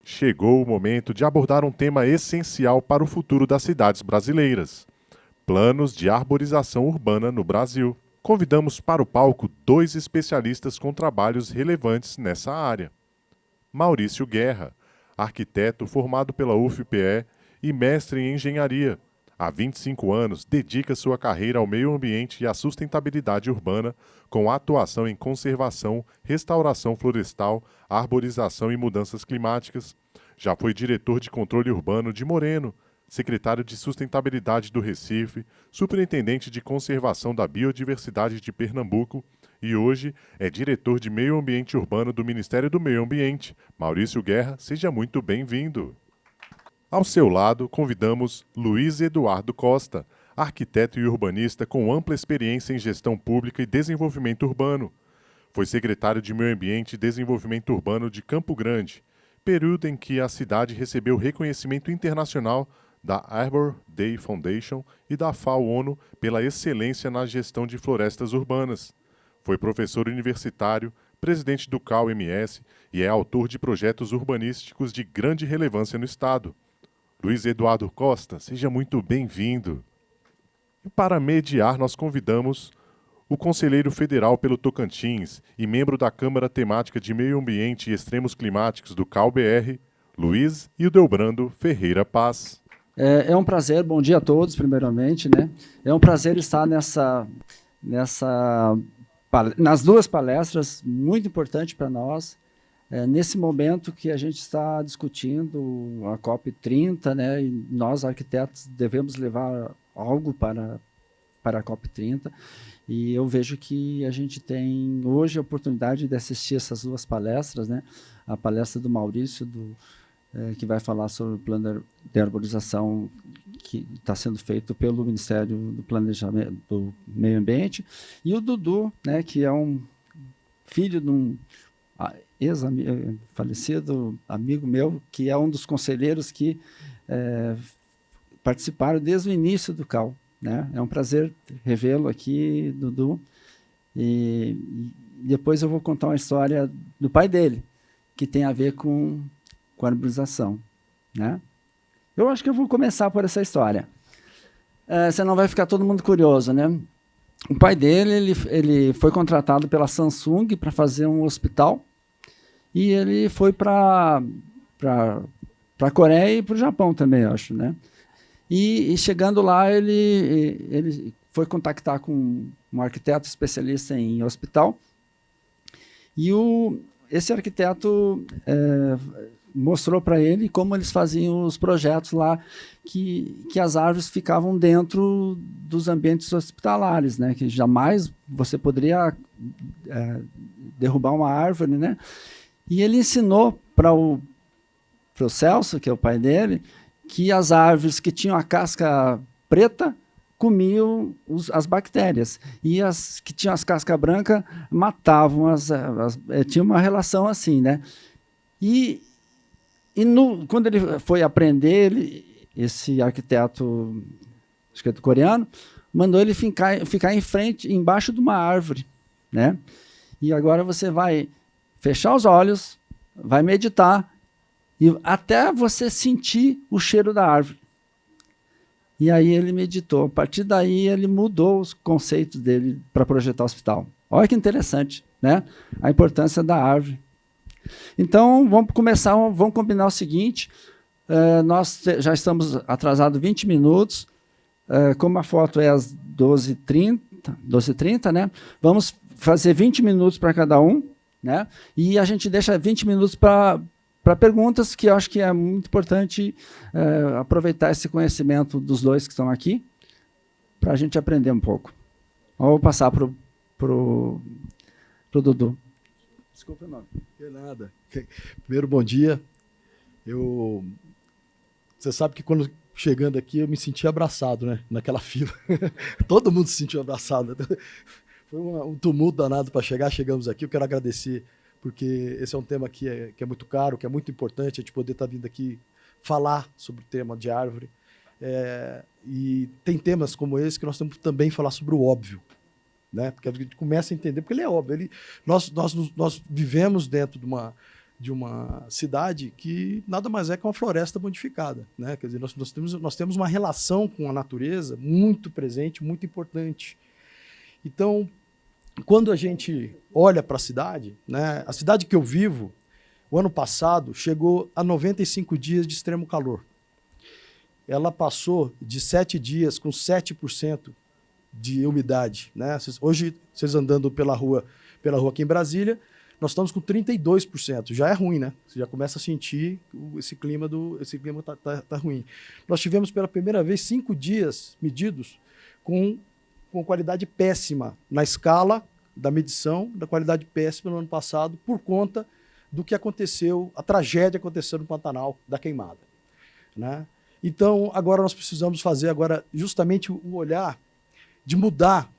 Chegou o momento de abordar um tema essencial para o futuro das cidades brasileiras: planos de arborização urbana no Brasil. Convidamos para o palco dois especialistas com trabalhos relevantes nessa área. Maurício Guerra, arquiteto formado pela UFPE e mestre em engenharia. Há 25 anos, dedica sua carreira ao meio ambiente e à sustentabilidade urbana, com atuação em conservação, restauração florestal, arborização e mudanças climáticas. Já foi diretor de controle urbano de Moreno, secretário de Sustentabilidade do Recife, superintendente de conservação da biodiversidade de Pernambuco e hoje é diretor de Meio Ambiente Urbano do Ministério do Meio Ambiente. Maurício Guerra, seja muito bem-vindo. Ao seu lado, convidamos Luiz Eduardo Costa, arquiteto e urbanista com ampla experiência em gestão pública e desenvolvimento urbano. Foi secretário de Meio Ambiente e Desenvolvimento Urbano de Campo Grande, período em que a cidade recebeu reconhecimento internacional da Arbor Day Foundation e da FAO-ONU pela excelência na gestão de florestas urbanas. Foi professor universitário, presidente do CAU-MS e é autor de projetos urbanísticos de grande relevância no Estado. Luiz Eduardo Costa, seja muito bem-vindo. E para mediar, nós convidamos o conselheiro federal pelo Tocantins e membro da Câmara Temática de Meio Ambiente e Extremos Climáticos do CAU-BR, Luiz Hildebrando Ferreira Paz. É um prazer, bom dia a todos, primeiramente, né? É um prazer estar nas duas palestras, muito importante para nós, nesse momento que a gente está discutindo a COP30, né? E nós, arquitetos, devemos levar algo para a COP30, e eu vejo que a gente tem hoje a oportunidade de assistir essas duas palestras, né? A palestra do Maurício, que vai falar sobre o plano de arborização que está sendo feito pelo Ministério do Planejamento do Meio Ambiente, e o Dudu, né, que é um filho de um falecido amigo meu, que é um dos conselheiros que participaram desde o início do CAU. Né? É um prazer revê-lo aqui, Dudu. E depois eu vou contar uma história do pai dele, que tem a ver com a arborização, né? Eu acho que eu vou começar por essa história. Senão vai ficar todo mundo curioso, né? O pai dele, ele foi contratado pela Samsung para fazer um hospital e ele foi para a Coreia e para o Japão também, eu acho, né? E chegando lá, ele foi contactar com um arquiteto especialista em hospital e esse arquiteto mostrou para ele como eles faziam os projetos lá, que as árvores ficavam dentro dos ambientes hospitalares, né? Que jamais você poderia derrubar uma árvore, né? E ele ensinou para o Celso, que é o pai dele, que as árvores que tinham a casca preta comiam as bactérias, e as que tinham as cascas brancas matavam tinha uma relação assim, né? Quando ele foi aprender, esse arquiteto, acho que é coreano, mandou ele ficar embaixo de uma árvore, né? E agora você vai fechar os olhos, vai meditar, e até você sentir o cheiro da árvore. E aí ele meditou. A partir daí ele mudou os conceitos dele para projetar o hospital. Olha que interessante, né? A importância da árvore. Então, vamos combinar o seguinte, nós já estamos atrasados 20 minutos, como a foto é às 12h30, né? Vamos fazer 20 minutos para cada um, né? E a gente deixa 20 minutos para perguntas, que eu acho que é muito importante aproveitar esse conhecimento dos dois que estão aqui, para a gente aprender um pouco. Eu vou passar para o Dudu. Desculpa, não. Que nada. Primeiro, bom dia. Você sabe que quando chegando aqui eu me senti abraçado, né? Naquela fila. Todo mundo se sentiu abraçado. Foi um tumulto danado para chegar. Chegamos aqui. Eu quero agradecer, porque esse é um tema que é muito caro, que é muito importante a gente poder estar vindo aqui falar sobre o tema de árvore. E tem temas como esse que nós temos que também falar sobre o óbvio. Né? Porque a gente começa a entender, porque ele é óbvio. Nós vivemos dentro de cidade que nada mais é que uma floresta modificada, né? Quer dizer, nós temos uma relação com a natureza muito presente, muito importante. Então, quando a gente olha para a cidade, né, a cidade que eu vivo, o ano passado chegou a 95 dias de extremo calor. Ela passou de 7 dias com 7% de umidade, né? Hoje, vocês andando pela rua aqui em Brasília, nós estamos com 32%. Já é ruim, né? Você já começa a sentir esse clima tá ruim. Nós tivemos pela primeira vez 5 dias medidos com qualidade péssima na escala da medição da qualidade péssima no ano passado por conta do que aconteceu, a tragédia que aconteceu no Pantanal da queimada, né? Então, agora nós precisamos fazer agora justamente o olhar de mudar,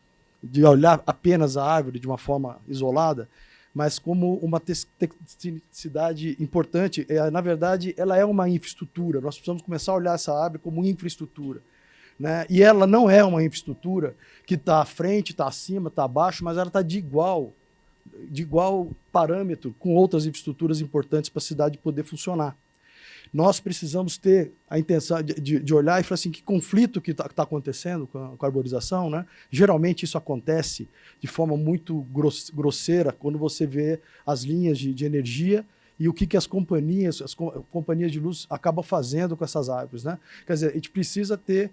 de olhar apenas a árvore de uma forma isolada, mas como uma tecnicidade importante. Na verdade, ela é uma infraestrutura. Nós precisamos começar a olhar essa árvore como infraestrutura, né? E ela não é uma infraestrutura que está à frente, está acima, está abaixo, mas ela está de igual parâmetro com outras infraestruturas importantes para a cidade poder funcionar. Nós precisamos ter a intenção de olhar e falar assim, que conflito que está acontecendo com a arborização, né? Geralmente isso acontece de forma muito grosseira quando você vê as linhas de energia e o que as companhias de luz acabam fazendo com essas árvores, né? Quer dizer, a gente precisa ter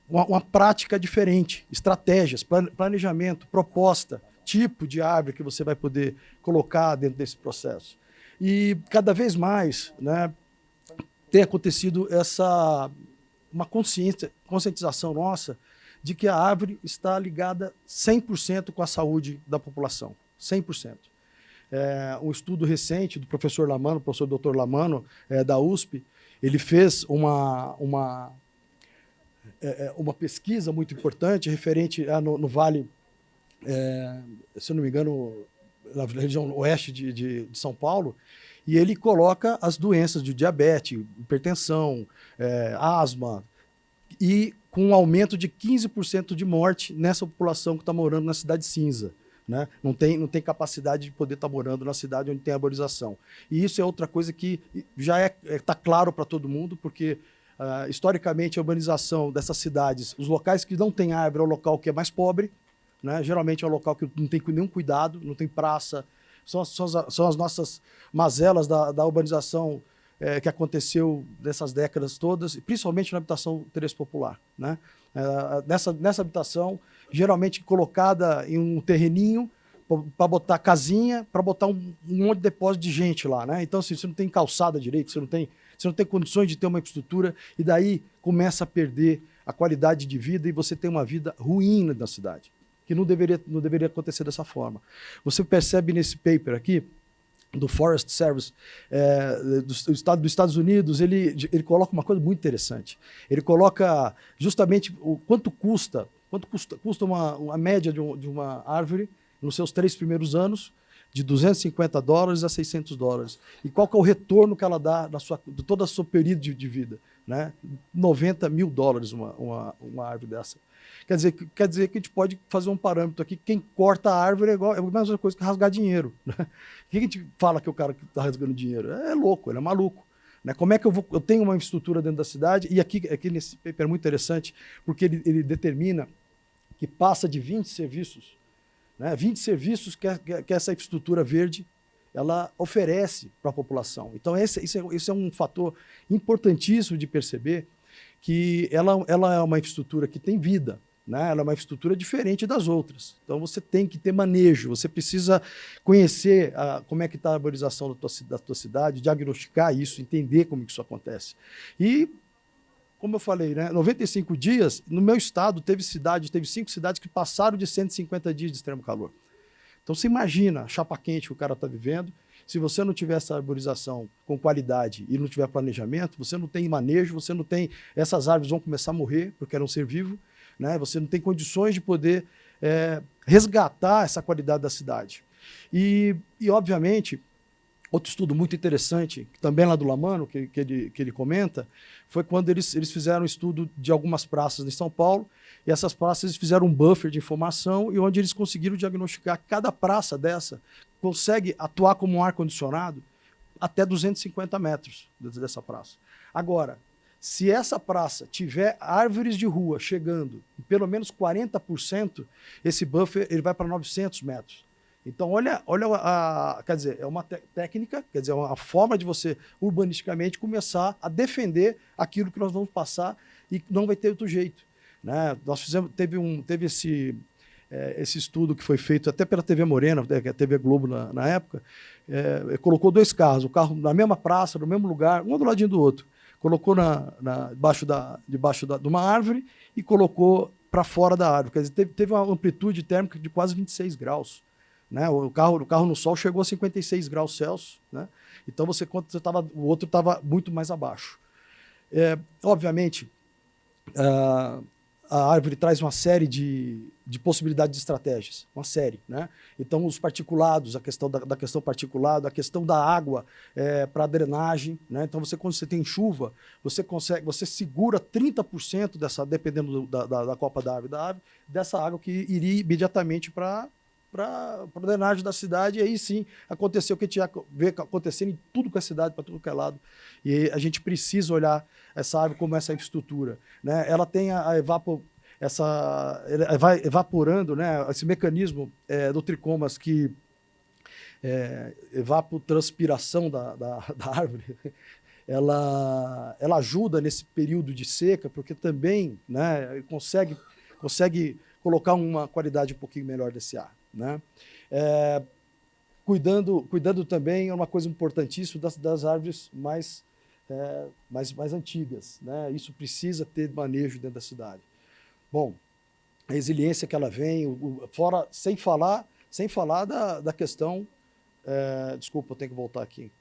uma prática diferente, estratégias, planejamento, proposta, tipo de árvore que você vai poder colocar dentro desse processo. E cada vez mais, né, tem acontecido uma conscientização nossa de que a árvore está ligada 100% com a saúde da população, 100%. Um estudo recente do professor Lamano, professor Dr. Lamano, da USP, ele fez uma pesquisa muito importante referente no Vale, se eu não me engano, na região oeste de São Paulo, e ele coloca as doenças de diabetes, hipertensão, asma, e com um aumento de 15% de morte nessa população que está morando na cidade cinza, né? Não tem capacidade de poder estar morando na cidade onde tem arborização. E isso é outra coisa que já está claro para todo mundo, porque historicamente a urbanização dessas cidades, os locais que não tem árvore é o local que é mais pobre, né? Geralmente é um local que não tem nenhum cuidado, não tem praça. São as nossas mazelas da urbanização que aconteceu nessas décadas todas, principalmente na habitação interesse popular, né? Nessa habitação, geralmente colocada em um terreninho para botar casinha, para botar um monte de depósito de gente lá, né? Então, assim, você não tem calçada direito, você não tem condições de ter uma infraestrutura, e daí começa a perder a qualidade de vida e você tem uma vida ruim na cidade, que não deveria acontecer dessa forma. Você percebe nesse paper aqui, do Forest Service dos Estados Unidos, ele coloca uma coisa muito interessante. Ele coloca justamente quanto custa uma média de uma árvore nos seus 3 primeiros anos, de $250 a $600. E qual que é o retorno que ela dá de todo o seu período de vida, né? $90 mil uma árvore dessa. Quer dizer que a gente pode fazer um parâmetro aqui. Quem corta a árvore é a mesma coisa que rasgar dinheiro, né? O que a gente fala que o cara que está rasgando dinheiro? É louco, ele é maluco, né? Como é que eu tenho uma infraestrutura dentro da cidade? E aqui nesse paper é muito interessante, porque ele determina que passa de 20 serviços, né? 20 serviços que essa infraestrutura verde ela oferece para a população. Então, esse é um fator importantíssimo de perceber, que ela é uma infraestrutura que tem vida, né? Ela é uma infraestrutura diferente das outras. Então, você tem que ter manejo, você precisa conhecer como é que está a arborização da tua cidade, diagnosticar isso, entender como que isso acontece. E, como eu falei, né, 95 dias, no meu estado, teve 5 cidades que passaram de 150 dias de extremo calor. Então, você imagina a chapa quente que o cara está vivendo. Se você não tiver essa arborização com qualidade e não tiver planejamento, você não tem manejo, essas árvores vão começar a morrer, porque eram um ser vivo, né? Você não tem condições de poder resgatar essa qualidade da cidade. E obviamente, outro estudo muito interessante, também lá do Lamano, que ele comenta, foi quando eles fizeram um estudo de algumas praças em São Paulo, e essas praças eles fizeram um buffer de informação, e onde eles conseguiram diagnosticar cada praça dessa consegue atuar como um ar-condicionado até 250 metros dessa praça. Agora, se essa praça tiver árvores de rua chegando em pelo menos 40%, esse buffer ele vai para 900 metros. Então, olha quer dizer, é uma técnica, quer dizer, é uma forma de você, urbanisticamente, começar a defender aquilo que nós vamos passar e não vai ter outro jeito. Né? Nós teve esse estudo que foi feito até pela TV Morena, que é a TV Globo na época, colocou 2 carros, o carro na mesma praça, no mesmo lugar, um do ladinho do outro. Colocou debaixo de uma árvore e colocou para fora da árvore. Quer dizer, teve uma amplitude térmica de quase 26 graus. Né? O carro no sol chegou a 56 graus Celsius. Né? Então, o outro estava muito mais abaixo. Obviamente, a árvore traz uma série de possibilidades de estratégias, uma série, né? Então, os particulados, a questão da questão particulada, a questão da água para drenagem, né? Então, quando você tem chuva, você segura 30% dependendo da copa da árvore, dessa água que iria imediatamente para a drenagem da cidade, e aí sim aconteceu o que tinha a ver acontecendo em tudo com a cidade, para tudo que é lado. E a gente precisa olhar essa árvore como essa infraestrutura. Né? Ela tem vai evaporando, né? Esse mecanismo do tricomas que evapotranspiração da árvore, ela ajuda nesse período de seca, porque também, né, consegue colocar uma qualidade um pouquinho melhor desse ar. Né? Cuidando também, é uma coisa importantíssima, das árvores mais antigas. Né? Isso precisa ter manejo dentro da cidade. Bom, a resiliência que ela vem, sem falar da questão... desculpa, eu tenho que voltar aqui.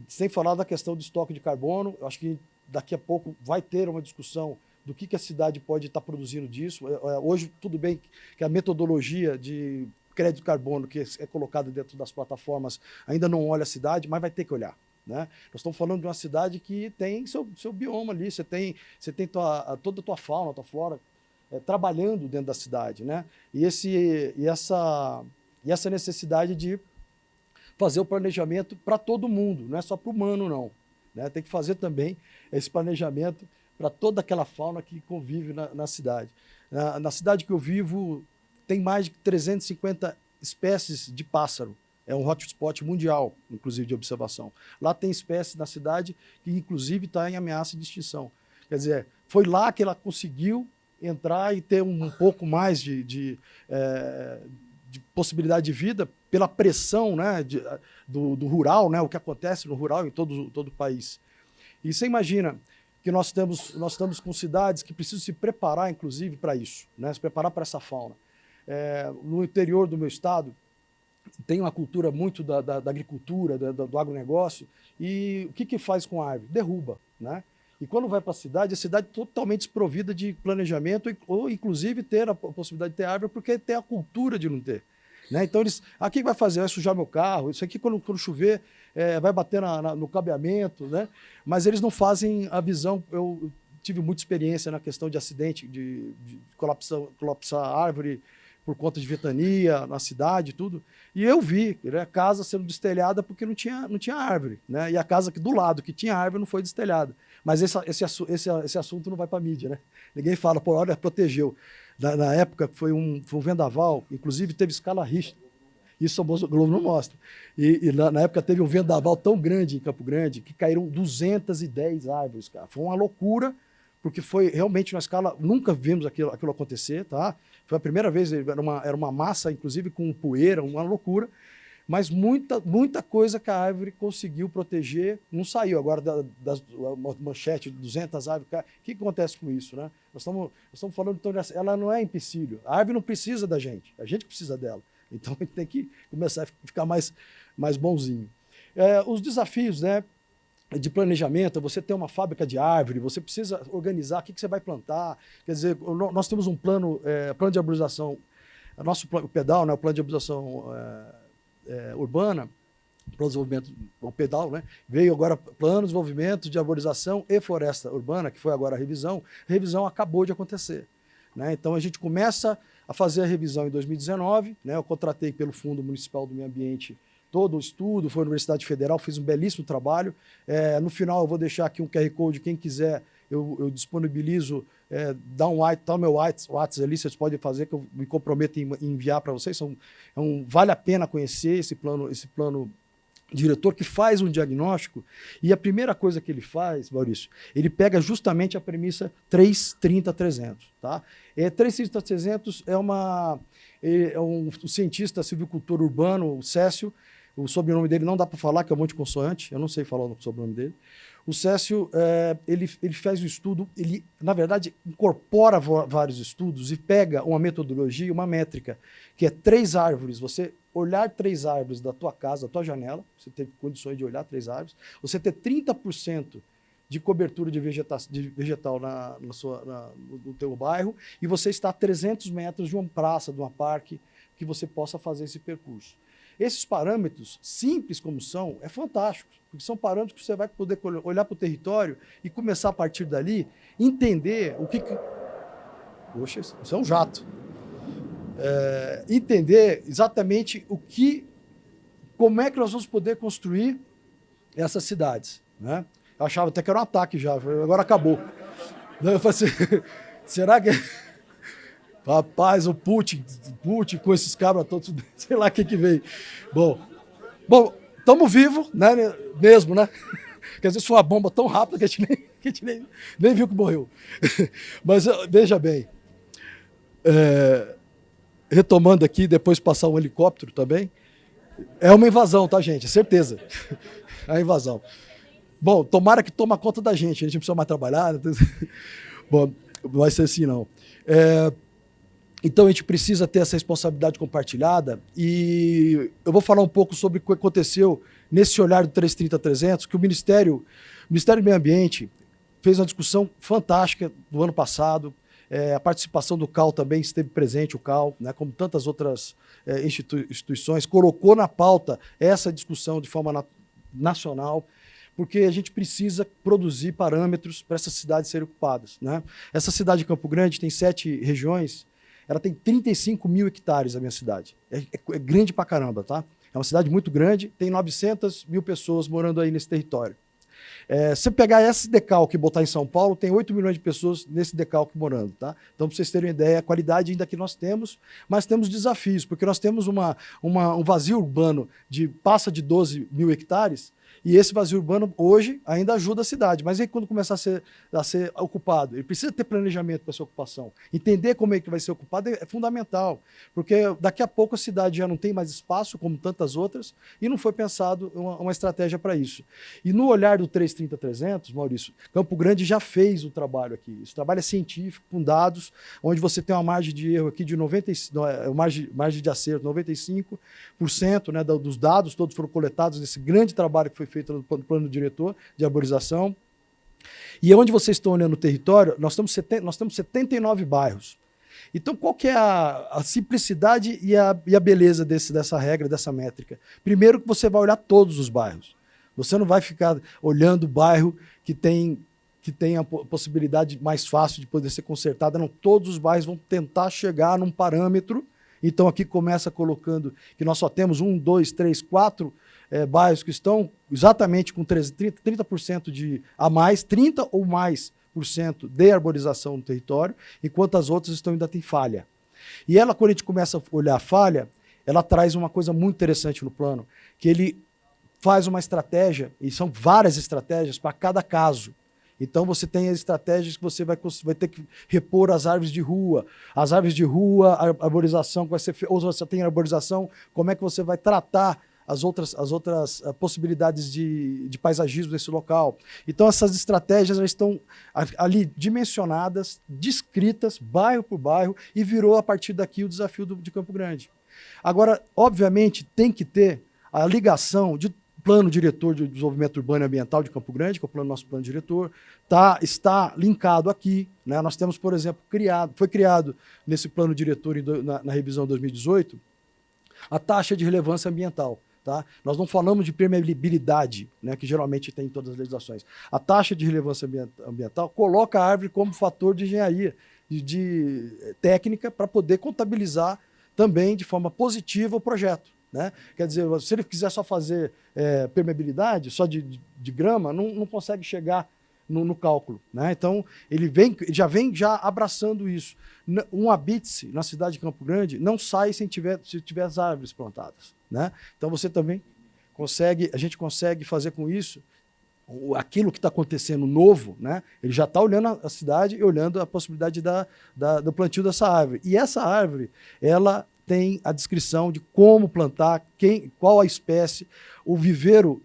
Sem falar da questão do estoque de carbono, eu acho que daqui a pouco vai ter uma discussão do que a cidade pode estar produzindo disso. Hoje, tudo bem que a metodologia de crédito de carbono que é colocada dentro das plataformas ainda não olha a cidade, mas vai ter que olhar. Né? Nós estamos falando de uma cidade que tem seu bioma ali, você tem toda a tua fauna, a tua flora trabalhando dentro da cidade. Né? E essa necessidade de fazer o planejamento para todo mundo, não é só para o humano, não. Né? Tem que fazer também esse planejamento para toda aquela fauna que convive na cidade. Na cidade que eu vivo, tem mais de 350 espécies de pássaro. É um hotspot mundial, inclusive, de observação. Lá tem espécies na cidade que, inclusive, está em ameaça de extinção. Quer dizer, foi lá que ela conseguiu entrar e ter um pouco mais de possibilidade de vida pela pressão, né, do rural, né, o que acontece no rural em todo o país. E você imagina que nós estamos com cidades que precisam se preparar, inclusive, para isso, né, se preparar para essa fauna. No interior do meu estado, tem uma cultura muito da agricultura, do agronegócio, e o que faz com a árvore? Derruba, né? E quando vai para a cidade totalmente desprovida de planejamento, ou inclusive ter a possibilidade de ter árvore, porque tem a cultura de não ter. Né? Então, o que vai fazer? Vai sujar meu carro, isso aqui quando chover vai bater no cabeamento, né? Mas eles não fazem a visão. Eu tive muita experiência na questão de acidente, de colapsar a árvore por conta de ventania na cidade e tudo. E eu vi, né, a casa sendo destelhada porque não tinha árvore. Né? E a casa do lado, que tinha árvore, não foi destelhada. Mas esse assunto não vai para a mídia. Né? Ninguém fala, pô, olha, protegeu. Na época foi um vendaval, inclusive teve escala Richter. Isso o Globo não mostra. E na época teve um vendaval tão grande em Campo Grande que caíram 210 árvores. Cara. Foi uma loucura, porque foi realmente uma escala... Nunca vimos aquilo acontecer, tá? Foi a primeira vez, era uma massa, inclusive com poeira, uma loucura, mas muita coisa que a árvore conseguiu proteger não saiu. Agora, das manchetes de 200 árvores, o que acontece com isso? Né? Nós estamos falando, então, ela não é empecilho. A árvore não precisa da gente, a gente precisa dela. Então, a gente tem que começar a ficar mais bonzinho. Os desafios, né, de planejamento, você tem uma fábrica de árvore, você precisa organizar o que você vai plantar. Quer dizer, nós temos um plano de arborização, o PEDAL, né, o plano de arborização urbana, para o desenvolvimento, o PEDAL, né, veio agora plano de desenvolvimento de arborização e floresta urbana, que foi agora a revisão acabou de acontecer. Né, então a gente começa a fazer a revisão em 2019, né, eu contratei pelo Fundo Municipal do Meio Ambiente todo o estudo, foi a Universidade Federal, fez um belíssimo trabalho. No final, eu vou deixar aqui um QR Code, quem quiser, eu disponibilizo, dá o meu WhatsApp ali, vocês podem fazer, que eu me comprometo em enviar para vocês. Vale a pena conhecer esse plano diretor, que faz um diagnóstico, e a primeira coisa que ele faz, Maurício, ele pega justamente a premissa 330-300. Tá? 330-300 é um cientista silvicultor urbano, o Cécio. O sobrenome dele não dá para falar, que é um monte de consoante, eu não sei falar o sobrenome dele. O Cécio, ele faz um estudo, ele, na verdade, incorpora vários estudos e pega uma metodologia, uma métrica, que é 3 árvores. Você olhar 3 árvores da tua casa, da tua janela, você ter condições de olhar 3 árvores, você ter 30% de cobertura de vegetal no teu bairro, e você está a 300 metros de uma praça, de uma parque, que você possa fazer esse percurso. Esses parâmetros, simples como são, é fantástico, porque são parâmetros que você vai poder olhar para o território e começar a partir dali, entender o que... Poxa, isso é um jato. Entender exatamente como é que nós vamos poder construir essas cidades. Né? Eu achava até que era um ataque já, agora acabou. Eu falei assim, será que... Rapaz, o Putin com esses cabras todos, sei lá o que veio. Bom, estamos vivos, né? Mesmo, né? Quer dizer, foi uma bomba tão rápida que a gente nem viu que morreu. Mas veja bem, retomando aqui, depois passar um helicóptero também, é uma invasão, tá, gente? Certeza. É a invasão. Bom, tomara que toma conta da gente, a gente não precisa mais trabalhar. Bom, não vai ser assim, não. Então, a gente precisa ter essa responsabilidade compartilhada, e eu vou falar um pouco sobre o que aconteceu nesse olhar do 330-300, que o Ministério do Meio Ambiente fez uma discussão fantástica do ano passado. A participação do CAL também esteve presente, o CAL, né, como tantas outras instituições, colocou na pauta essa discussão de forma nacional, porque a gente precisa produzir parâmetros para essas cidades serem ocupadas. Né? Essa cidade de Campo Grande tem 7 regiões, ela tem 35 mil hectares, a minha cidade. É grande pra caramba, tá? É uma cidade muito grande, tem 900 mil pessoas morando aí nesse território. Se você pegar esse decalque e botar em São Paulo, tem 8 milhões de pessoas nesse decalque morando, tá? Então, para vocês terem uma ideia, a qualidade ainda que nós temos, mas temos desafios, porque nós temos um vazio urbano passa de 12 mil hectares, e esse vazio urbano hoje ainda ajuda a cidade, mas aí quando começar a ser ocupado, ele precisa ter planejamento para essa ocupação. Entender como é que vai ser ocupado é fundamental, porque daqui a pouco a cidade já não tem mais espaço, como tantas outras, e não foi pensado uma estratégia para isso. E no olhar do 330-300, Maurício, Campo Grande já fez o trabalho aqui. Esse trabalho é científico, com dados, onde você tem uma margem de erro aqui de 95%, margem de acerto 95%, né, dos dados todos foram coletados nesse grande trabalho que foi feito no plano diretor de arborização. E onde vocês estão olhando o território, nós temos 79 bairros. Então, qual que é a simplicidade e a beleza dessa regra, dessa métrica? Primeiro, que você vai olhar todos os bairros. Você não vai ficar olhando o bairro que tem a possibilidade mais fácil de poder ser consertada. Não, todos os bairros vão tentar chegar num parâmetro. Então, aqui começa colocando que nós só temos 1, 2, 3, 4 bairros que estão exatamente com 30% a mais, 30 ou mais por cento de arborização no território, enquanto as outras ainda têm falha. E quando a gente começa a olhar a falha, ela traz uma coisa muito interessante no plano, que ele faz uma estratégia, e são várias estratégias para cada caso. Então, você tem as estratégias que você vai ter que repor as árvores de rua. As árvores de rua, a arborização que vai ser feita, ou você tem arborização, como é que você vai tratar as outras possibilidades de paisagismo nesse local. Então, essas estratégias elas estão ali dimensionadas, descritas, bairro por bairro, e virou, a partir daqui, o desafio de Campo Grande. Agora, obviamente, tem que ter a ligação de plano diretor de desenvolvimento urbano e ambiental de Campo Grande, que é o nosso plano diretor, está linkado aqui. Né? Nós temos, por exemplo, foi criado nesse plano diretor na revisão 2018, a taxa de relevância ambiental. Tá? Nós não falamos de permeabilidade, né, que geralmente tem em todas as legislações. A taxa de relevância ambiental coloca a árvore como fator de engenharia, de técnica, para poder contabilizar também de forma positiva o projeto. né? Quer dizer, se ele quiser só fazer permeabilidade, só de grama, não consegue chegar no cálculo, né? Então, ele já vem abraçando isso. Um habite na cidade de Campo Grande não sai se tiver as árvores plantadas, né? Então, você também a gente consegue fazer com isso aquilo que está acontecendo novo, né? Ele já está olhando a cidade e olhando a possibilidade do plantio dessa árvore. E essa árvore, ela tem a descrição de como plantar, qual a espécie. O viveiro,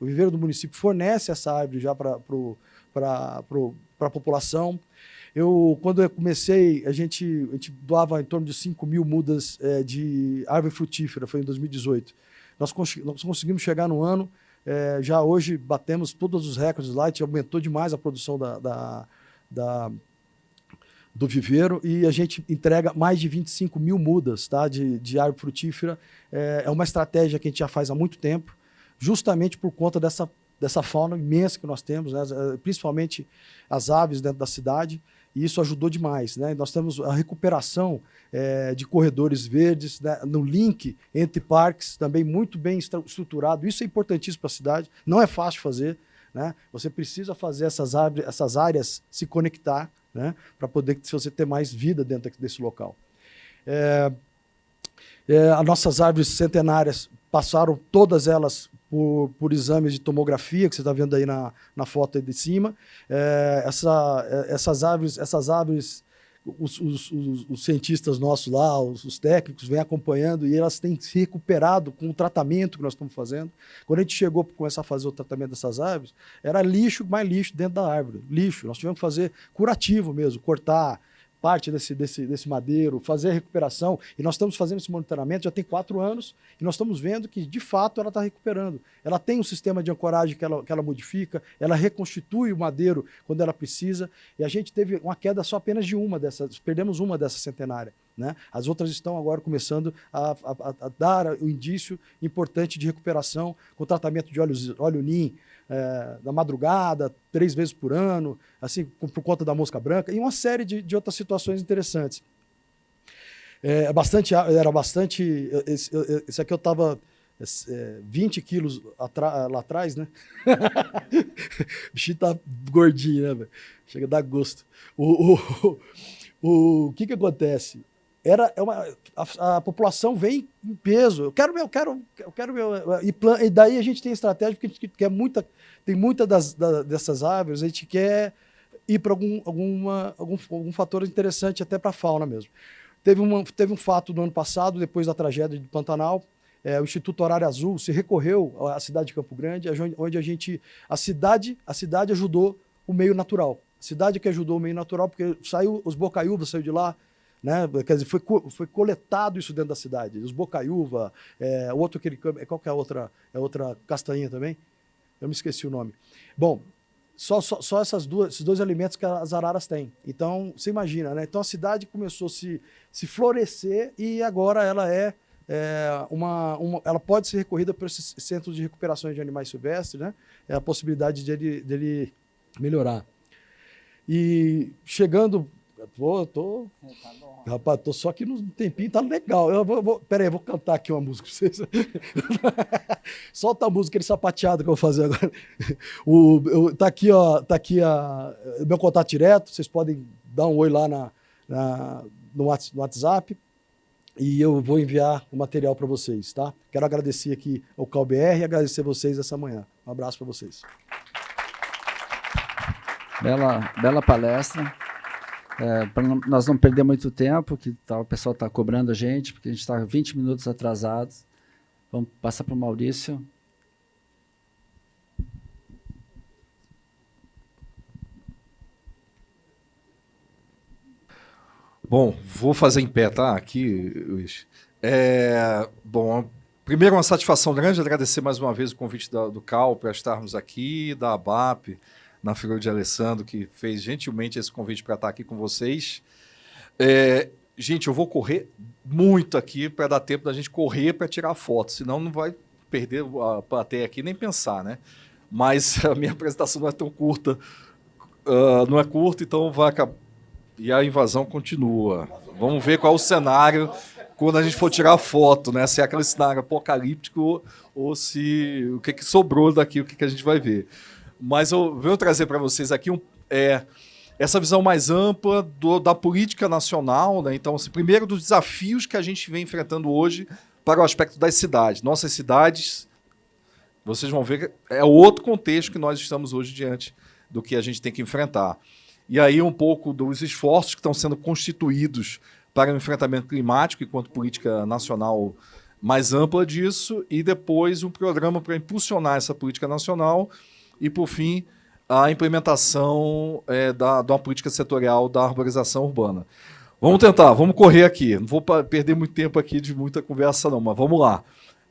o viveiro do município fornece essa árvore já para a população. Quando eu comecei, a gente doava em torno de 5.000 mudas de árvore frutífera, foi em 2018. Nós conseguimos chegar no ano, já hoje batemos todos os recordes lá, a gente aumentou demais a produção do viveiro e a gente entrega mais de 25.000 mudas, tá, de árvore frutífera. É uma estratégia que a gente já faz há muito tempo, justamente por conta dessa fauna imensa que nós temos, né, principalmente as aves dentro da cidade, e isso ajudou demais, né? Nós temos a recuperação de corredores verdes, né, no link entre parques, também muito bem estruturado. Isso é importantíssimo para a cidade, não é fácil fazer, né? Você precisa fazer essas áreas se conectar, né, para poder você ter mais vida dentro desse local. As nossas árvores centenárias passaram todas elas por exames de tomografia, que você está vendo aí na foto aí de cima. Essas árvores, os cientistas nossos lá, os técnicos, vêm acompanhando e elas têm se recuperado com o tratamento que nós estamos fazendo. Quando a gente chegou para começar a fazer o tratamento dessas árvores, era lixo, mais lixo dentro da árvore. Lixo. Nós tivemos que fazer curativo mesmo, cortar parte desse madeiro, fazer a recuperação, e nós estamos fazendo esse monitoramento já tem 4 anos, e nós estamos vendo que, de fato, ela está recuperando. Ela tem um sistema de ancoragem que ela modifica, ela reconstitui o madeiro quando ela precisa, e a gente teve uma queda só apenas de perdemos uma dessa centenária, né? As outras estão agora começando a dar o indício importante de recuperação, com tratamento de óleo NIM, na madrugada, 3 vezes por ano, assim, por conta da mosca branca, e uma série de outras situações interessantes. Esse aqui eu estava 20 quilos lá atrás, né? O bichinho tá gordinho, né, velho? Chega a dar gosto. O que acontece? A população vem em peso. Eu quero meu. E daí a gente tem estratégia, porque a gente quer tem muitas dessas árvores, a gente quer ir para algum fator interessante até para a fauna mesmo. Teve um fato no ano passado, depois da tragédia de Pantanal, o Instituto Horário Azul se recorreu à cidade de Campo Grande, onde a cidade ajudou o meio natural. A cidade que ajudou o meio natural, porque os bocaiúvas saiu de lá, né? Quer dizer, foi coletado isso dentro da cidade. Os bocaiúva, qual que é a outra? É outra castanha também? Eu me esqueci o nome. Bom, só esses dois alimentos que as araras têm. Então, você imagina, né? Então a cidade começou a se florescer e agora ela ela pode ser recorrida por esses centros de recuperação de animais silvestres, né? É a possibilidade dele melhorar. E chegando... Rapaz, tô só aqui no tempinho, tá legal. Peraí, eu vou cantar aqui uma música pra vocês. Solta a música, aquele sapateado que eu vou fazer agora. Tá aqui o meu contato direto, vocês podem dar um oi lá no WhatsApp e eu vou enviar o material para vocês, tá? Quero agradecer aqui ao CalBR e agradecer vocês essa manhã. Um abraço para vocês. Bela palestra. Para nós não perder muito tempo, que o pessoal está cobrando a gente, porque a gente está 20 minutos atrasados. Vamos passar para o Maurício. Bom, vou fazer em pé, tá? Aqui, Luiz. Bom, primeiro uma satisfação grande, agradecer mais uma vez o convite do Cal para estarmos aqui, da ABAP, na figura de Alessandro, que fez gentilmente esse convite para estar aqui com vocês. Gente, eu vou correr muito aqui para dar tempo da gente correr para tirar foto, senão não vai perder a plateia aqui nem pensar, né? Mas a minha apresentação não é tão curta, não é curta, então vai acabar. E a invasão continua. Vamos ver qual é o cenário quando a gente for tirar a foto, né? Se é aquele cenário apocalíptico ou se o que sobrou daqui, o que a gente vai ver. Mas eu venho trazer para vocês aqui essa visão mais ampla da política nacional, né? Então, assim, primeiro dos desafios que a gente vem enfrentando hoje para o aspecto das cidades. Nossas cidades, vocês vão ver que é outro contexto que nós estamos hoje diante do que a gente tem que enfrentar. E aí um pouco dos esforços que estão sendo constituídos para o enfrentamento climático enquanto política nacional mais ampla disso, e depois um programa para impulsionar essa política nacional e, por fim, a implementação de uma política setorial da arborização urbana. Vamos tentar, vamos correr aqui. Não vou perder muito tempo aqui de muita conversa não, mas vamos lá.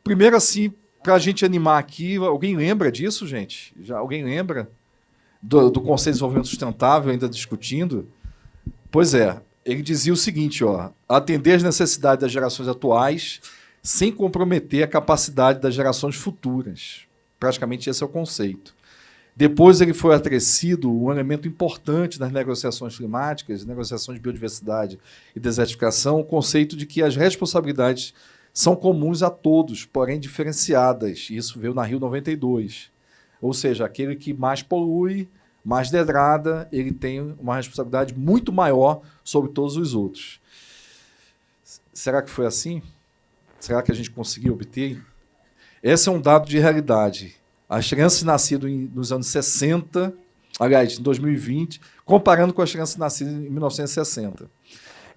Primeiro, assim, para a gente animar aqui, alguém lembra disso, gente? Alguém lembra do Conselho de Desenvolvimento Sustentável ainda discutindo? Pois é, ele dizia o seguinte, atender às necessidades das gerações atuais sem comprometer a capacidade das gerações futuras. Praticamente esse é o conceito. Depois ele foi acrescido um elemento importante nas negociações climáticas, negociações de biodiversidade e desertificação, o conceito de que as responsabilidades são comuns a todos, porém diferenciadas. Isso veio na Rio 92. Ou seja, aquele que mais polui, mais degrada, ele tem uma responsabilidade muito maior sobre todos os outros. Será que foi assim? Será que a gente conseguiu obter? Esse é um dado de realidade. As crianças nascidas nos anos 60, aliás, em 2020, comparando com as crianças nascidas em 1960.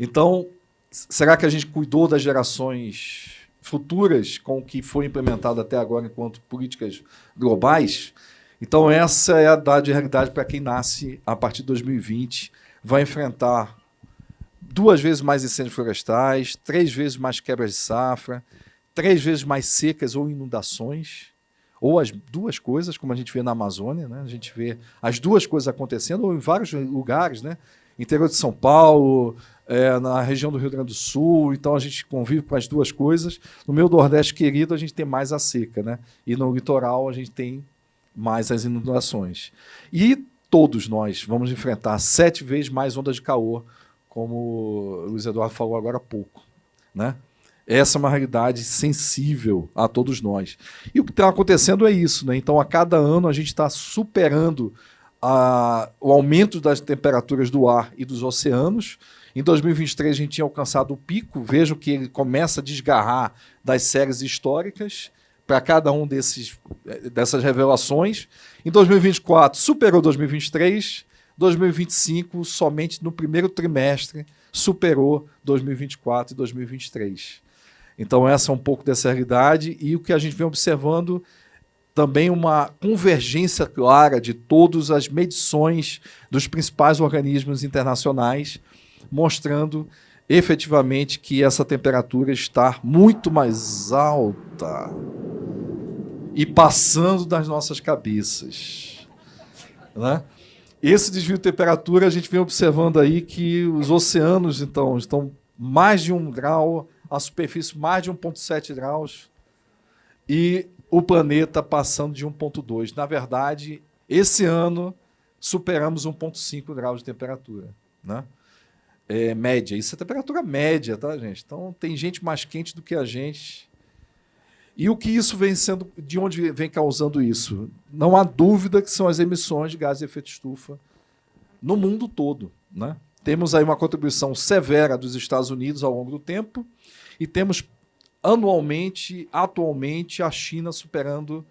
Então, será que a gente cuidou das gerações futuras com o que foi implementado até agora enquanto políticas globais? Então, essa é a dada de realidade para quem nasce a partir de 2020, vai enfrentar 2 vezes mais incêndios florestais, 3 vezes mais quebras de safra, 3 vezes mais secas ou inundações, ou as duas coisas, como a gente vê na Amazônia, né? A gente vê as duas coisas acontecendo, ou em vários lugares, né? Interior de São Paulo, na região do Rio Grande do Sul, então a gente convive com as duas coisas. No meu Nordeste querido, a gente tem mais a seca, né? E no litoral a gente tem mais as inundações. E todos nós vamos enfrentar 7 vezes mais ondas de calor, como o Luiz Eduardo falou agora há pouco, né? Essa é uma realidade sensível a todos nós. E o que está acontecendo é isso, né? Então, a cada ano, a gente está superando o aumento das temperaturas do ar e dos oceanos. Em 2023, a gente tinha alcançado o pico. Vejam que ele começa a desgarrar das séries históricas para cada um dessas revelações. Em 2024, superou 2023. 2025, somente no primeiro trimestre, superou 2024 e 2023. Então, essa é um pouco dessa realidade, e o que a gente vem observando também uma convergência clara de todas as medições dos principais organismos internacionais, mostrando efetivamente que essa temperatura está muito mais alta e passando das nossas cabeças, né? Esse desvio de temperatura, a gente vem observando aí que os oceanos então, estão mais de 1 grau, a superfície mais de 1,7 graus, e o planeta passando de 1,2. Na verdade, esse ano superamos 1,5 graus de temperatura, né? Média. Isso é temperatura média, tá, gente? Então, tem gente mais quente do que a gente. E o que isso vem sendo, de onde vem causando isso? Não há dúvida que são as emissões de gases de efeito estufa no mundo todo, né? Temos aí uma contribuição severa dos Estados Unidos ao longo do tempo e temos atualmente, a China superando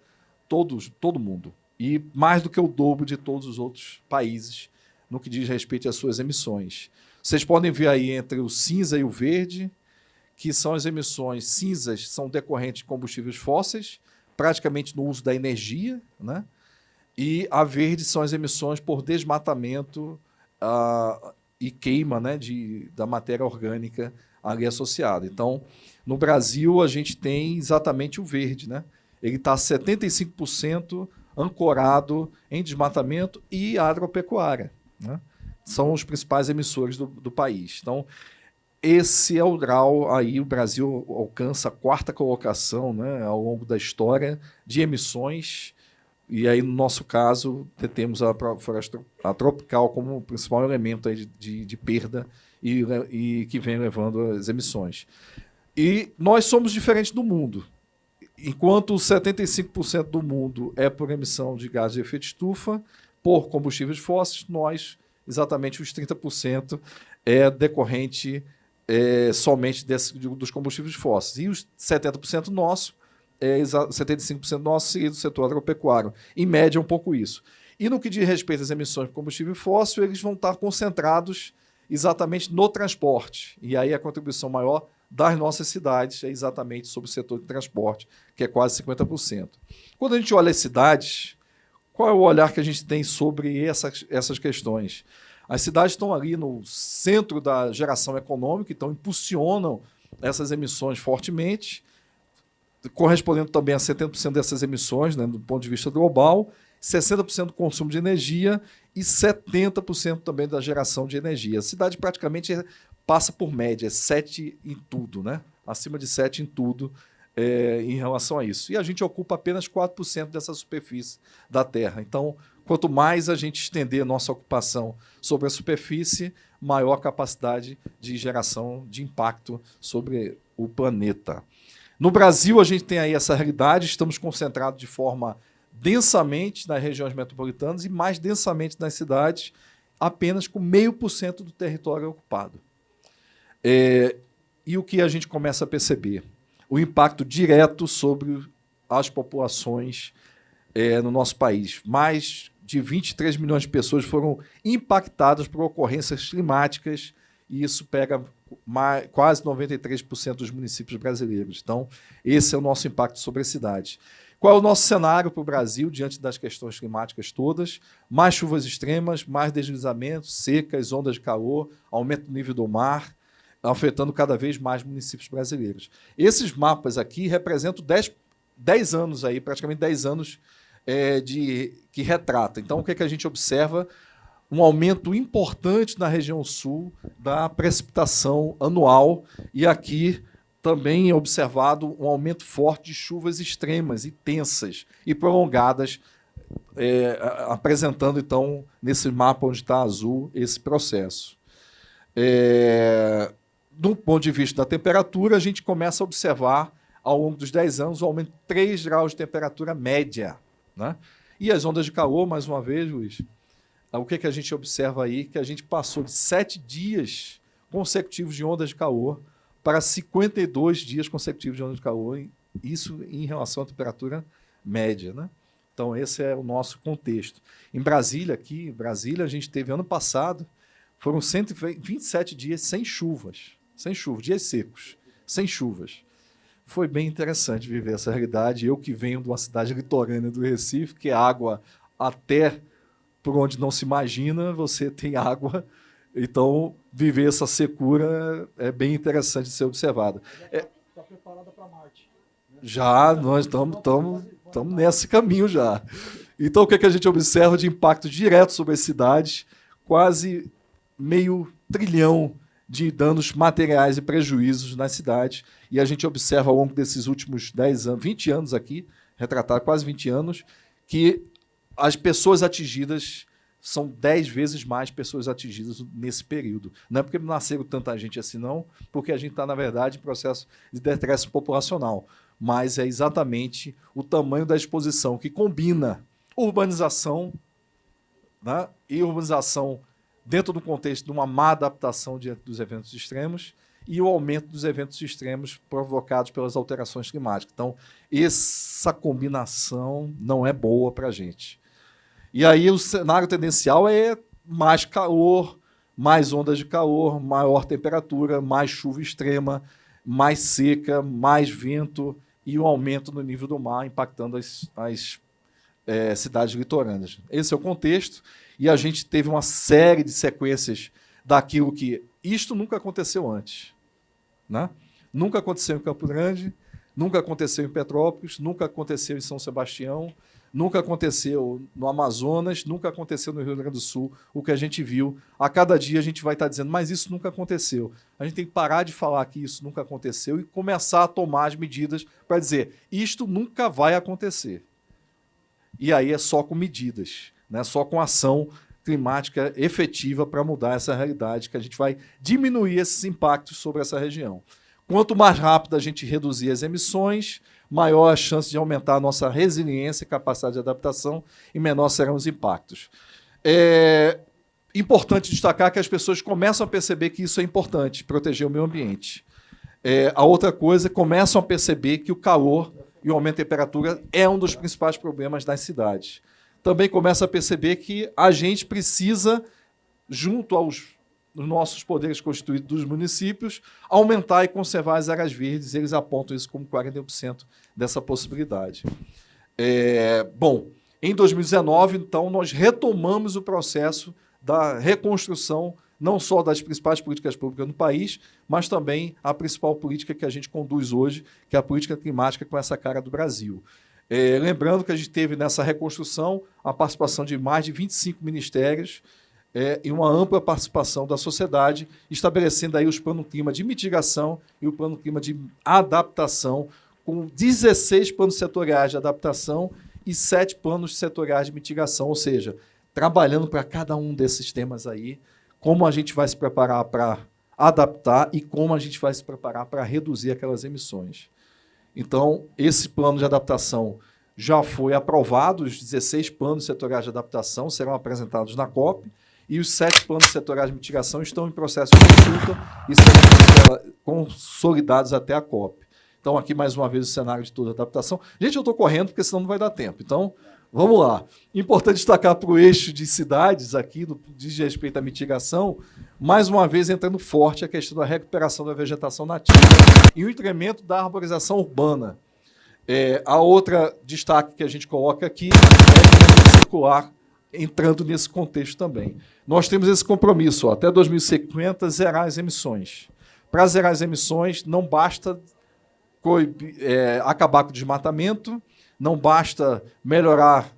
todo mundo. E mais do que o dobro de todos os outros países no que diz respeito às suas emissões. Vocês podem ver aí entre o cinza e o verde, que são as emissões cinzas, são decorrentes de combustíveis fósseis, praticamente no uso da energia, né? E a verde são as emissões por desmatamento e queima, né, da matéria orgânica ali associada. Então, no Brasil, a gente tem exatamente o verde, né? Ele está 75% ancorado em desmatamento e agropecuária, né? São os principais emissores do país. Então, esse é o grau, aí o Brasil alcança a 4ª colocação, né, ao longo da história de emissões, e aí no nosso caso temos a floresta tropical como o principal elemento aí de perda e que vem levando as emissões. E nós somos diferentes do mundo. Enquanto 75% do mundo é por emissão de gás de efeito estufa, por combustíveis fósseis, nós, exatamente os 30%, é decorrente somente dos combustíveis fósseis. E os 70% nosso, 75% nosso e do setor agropecuário. Em média, um pouco isso. E no que diz respeito às emissões de combustível fóssil, eles vão estar concentrados exatamente no transporte. E aí a contribuição maior das nossas cidades é exatamente sobre o setor de transporte, que é quase 50%. Quando a gente olha as cidades, qual é o olhar que a gente tem sobre essas questões? As cidades estão ali no centro da geração econômica, então impulsionam essas emissões fortemente, correspondendo também a 70% dessas emissões, né, do ponto de vista global, 60% do consumo de energia e 70% também da geração de energia. A cidade praticamente passa por média, 7 em tudo, né? Acima de 7 em tudo em relação a isso. E a gente ocupa apenas 4% dessa superfície da Terra. Então, quanto mais a gente estender a nossa ocupação sobre a superfície, maior a capacidade de geração de impacto sobre o planeta. No Brasil, a gente tem aí essa realidade, estamos concentrados de forma densamente nas regiões metropolitanas e mais densamente nas cidades, apenas com 0,5% do território ocupado. E o que a gente começa a perceber? O impacto direto sobre as populações no nosso país. Mais de 23 milhões de pessoas foram impactadas por ocorrências climáticas e isso pega quase 93% dos municípios brasileiros. Então, esse é o nosso impacto sobre a cidade. Qual é o nosso cenário para o Brasil diante das questões climáticas todas? Mais chuvas extremas, mais deslizamentos, secas, ondas de calor, aumento do nível do mar, afetando cada vez mais municípios brasileiros. Esses mapas aqui representam 10 anos, aí, praticamente 10 anos que retrata. Então, o que a gente observa? Um aumento importante na região sul da precipitação anual e aqui também é observado um aumento forte de chuvas extremas, intensas e prolongadas, apresentando, então, nesse mapa onde está azul, esse processo. Do ponto de vista da temperatura, a gente começa a observar, ao longo dos 10 anos, um aumento de 3 graus de temperatura média. Né? E as ondas de calor, mais uma vez, Luiz, o que a gente observa aí? Que a gente passou de 7 dias consecutivos de ondas de calor para 52 dias consecutivos de ondas de calor, isso em relação à temperatura média. Né? Então, esse é o nosso contexto. Em Brasília, a gente teve ano passado, foram 127 dias sem chuvas, dias secos, sem chuvas. Foi bem interessante viver essa realidade. Eu que venho de uma cidade litorânea do Recife, que é água até por onde não se imagina, você tem água. Então, viver essa secura é bem interessante de ser observada. Está preparada para Marte? Já, nós estamos nesse caminho já. Então, o que a gente observa de impacto direto sobre as cidades? Quase 500 bilhão de danos materiais e prejuízos nas cidades. E a gente observa ao longo desses últimos 10 anos, 20 anos aqui, retratado quase 20 anos, que as pessoas atingidas são 10 vezes mais pessoas atingidas nesse período. Não é porque nasceram tanta gente assim, não, porque a gente está, na verdade, em processo de decréscimo populacional. Mas é exatamente o tamanho da exposição que combina urbanização, né, e urbanização dentro do contexto de uma má adaptação diante dos eventos extremos e o aumento dos eventos extremos provocados pelas alterações climáticas. Então, essa combinação não é boa para a gente. E aí o cenário tendencial é mais calor, mais ondas de calor, maior temperatura, mais chuva extrema, mais seca, mais vento e o aumento no nível do mar, impactando as cidades litorâneas. Esse é o contexto. E a gente teve uma série de sequências daquilo que... Isto nunca aconteceu antes. Né? Nunca aconteceu em Campo Grande, nunca aconteceu em Petrópolis, nunca aconteceu em São Sebastião, nunca aconteceu no Amazonas, nunca aconteceu no Rio Grande do Sul, o que a gente viu. A cada dia a gente vai estar dizendo, mas isso nunca aconteceu. A gente tem que parar de falar que isso nunca aconteceu e começar a tomar as medidas para dizer, isto nunca vai acontecer. E aí é só com medidas, né? Só com ação climática efetiva para mudar essa realidade, que a gente vai diminuir esses impactos sobre essa região. Quanto mais rápido a gente reduzir as emissões, maior a chance de aumentar a nossa resiliência e capacidade de adaptação e menor serão os impactos. É importante destacar que as pessoas começam a perceber que isso é importante, proteger o meio ambiente. A outra coisa, começam a perceber que o calor e o aumento de temperatura é um dos principais problemas das cidades. Também começa a perceber que a gente precisa, junto aos nossos poderes constituídos dos municípios, aumentar e conservar as áreas verdes. Eles apontam isso como 40% dessa possibilidade. Bom, em 2019, então, nós retomamos o processo da reconstrução, não só das principais políticas públicas no país, mas também a principal política que a gente conduz hoje, que é a política climática com essa cara do Brasil. Lembrando que a gente teve nessa reconstrução a participação de mais de 25 ministérios e uma ampla participação da sociedade, estabelecendo aí os planos clima de mitigação e o plano clima de adaptação, com 16 planos setoriais de adaptação e 7 planos setoriais de mitigação, ou seja, trabalhando para cada um desses temas aí, como a gente vai se preparar para adaptar e como a gente vai se preparar para reduzir aquelas emissões. Então, esse plano de adaptação já foi aprovado, os 16 planos setoriais de adaptação serão apresentados na COP, e os 7 planos setoriais de mitigação estão em processo de consulta e serão consolidados até a COP. Então, aqui, mais uma vez, o cenário de toda a adaptação. Gente, eu estou correndo, porque senão não vai dar tempo. Então, vamos lá. Importante destacar para o eixo de cidades aqui, no que diz respeito à mitigação, mais uma vez entrando forte a questão da recuperação da vegetação nativa e o incremento da arborização urbana. A outra destaque que a gente coloca aqui é a economia circular, entrando nesse contexto também. Nós temos esse compromisso, até 2050, zerar as emissões. Para zerar as emissões, não basta acabar com o desmatamento, não basta melhorar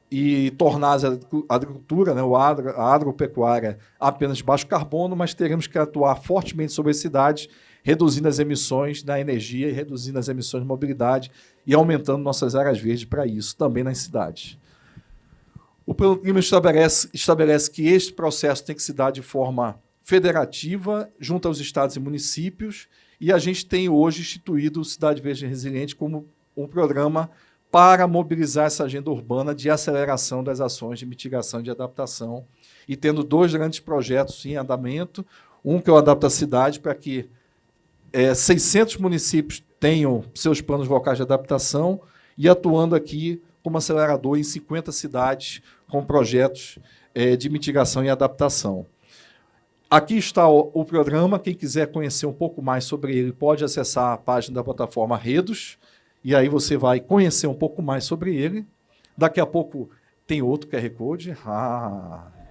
e tornar a agricultura, né, a agropecuária apenas de baixo carbono, mas teremos que atuar fortemente sobre as cidades, reduzindo as emissões da energia e reduzindo as emissões de mobilidade e aumentando nossas áreas verdes para isso, também nas cidades. O Plano Clima estabelece que este processo tem que se dar de forma federativa, junto aos estados e municípios, e a gente tem hoje instituído o Cidade Verde Resiliente como um programa para mobilizar essa agenda urbana de aceleração das ações de mitigação e de adaptação, e tendo 2 grandes projetos em andamento, um que é o Adapta a Cidade, para que 600 municípios tenham seus planos locais de adaptação, e atuando aqui como acelerador em 50 cidades com projetos de mitigação e adaptação. Aqui está o programa. Quem quiser conhecer um pouco mais sobre ele pode acessar a página da plataforma Redos, e aí você vai conhecer um pouco mais sobre ele. Daqui a pouco tem outro QR Code.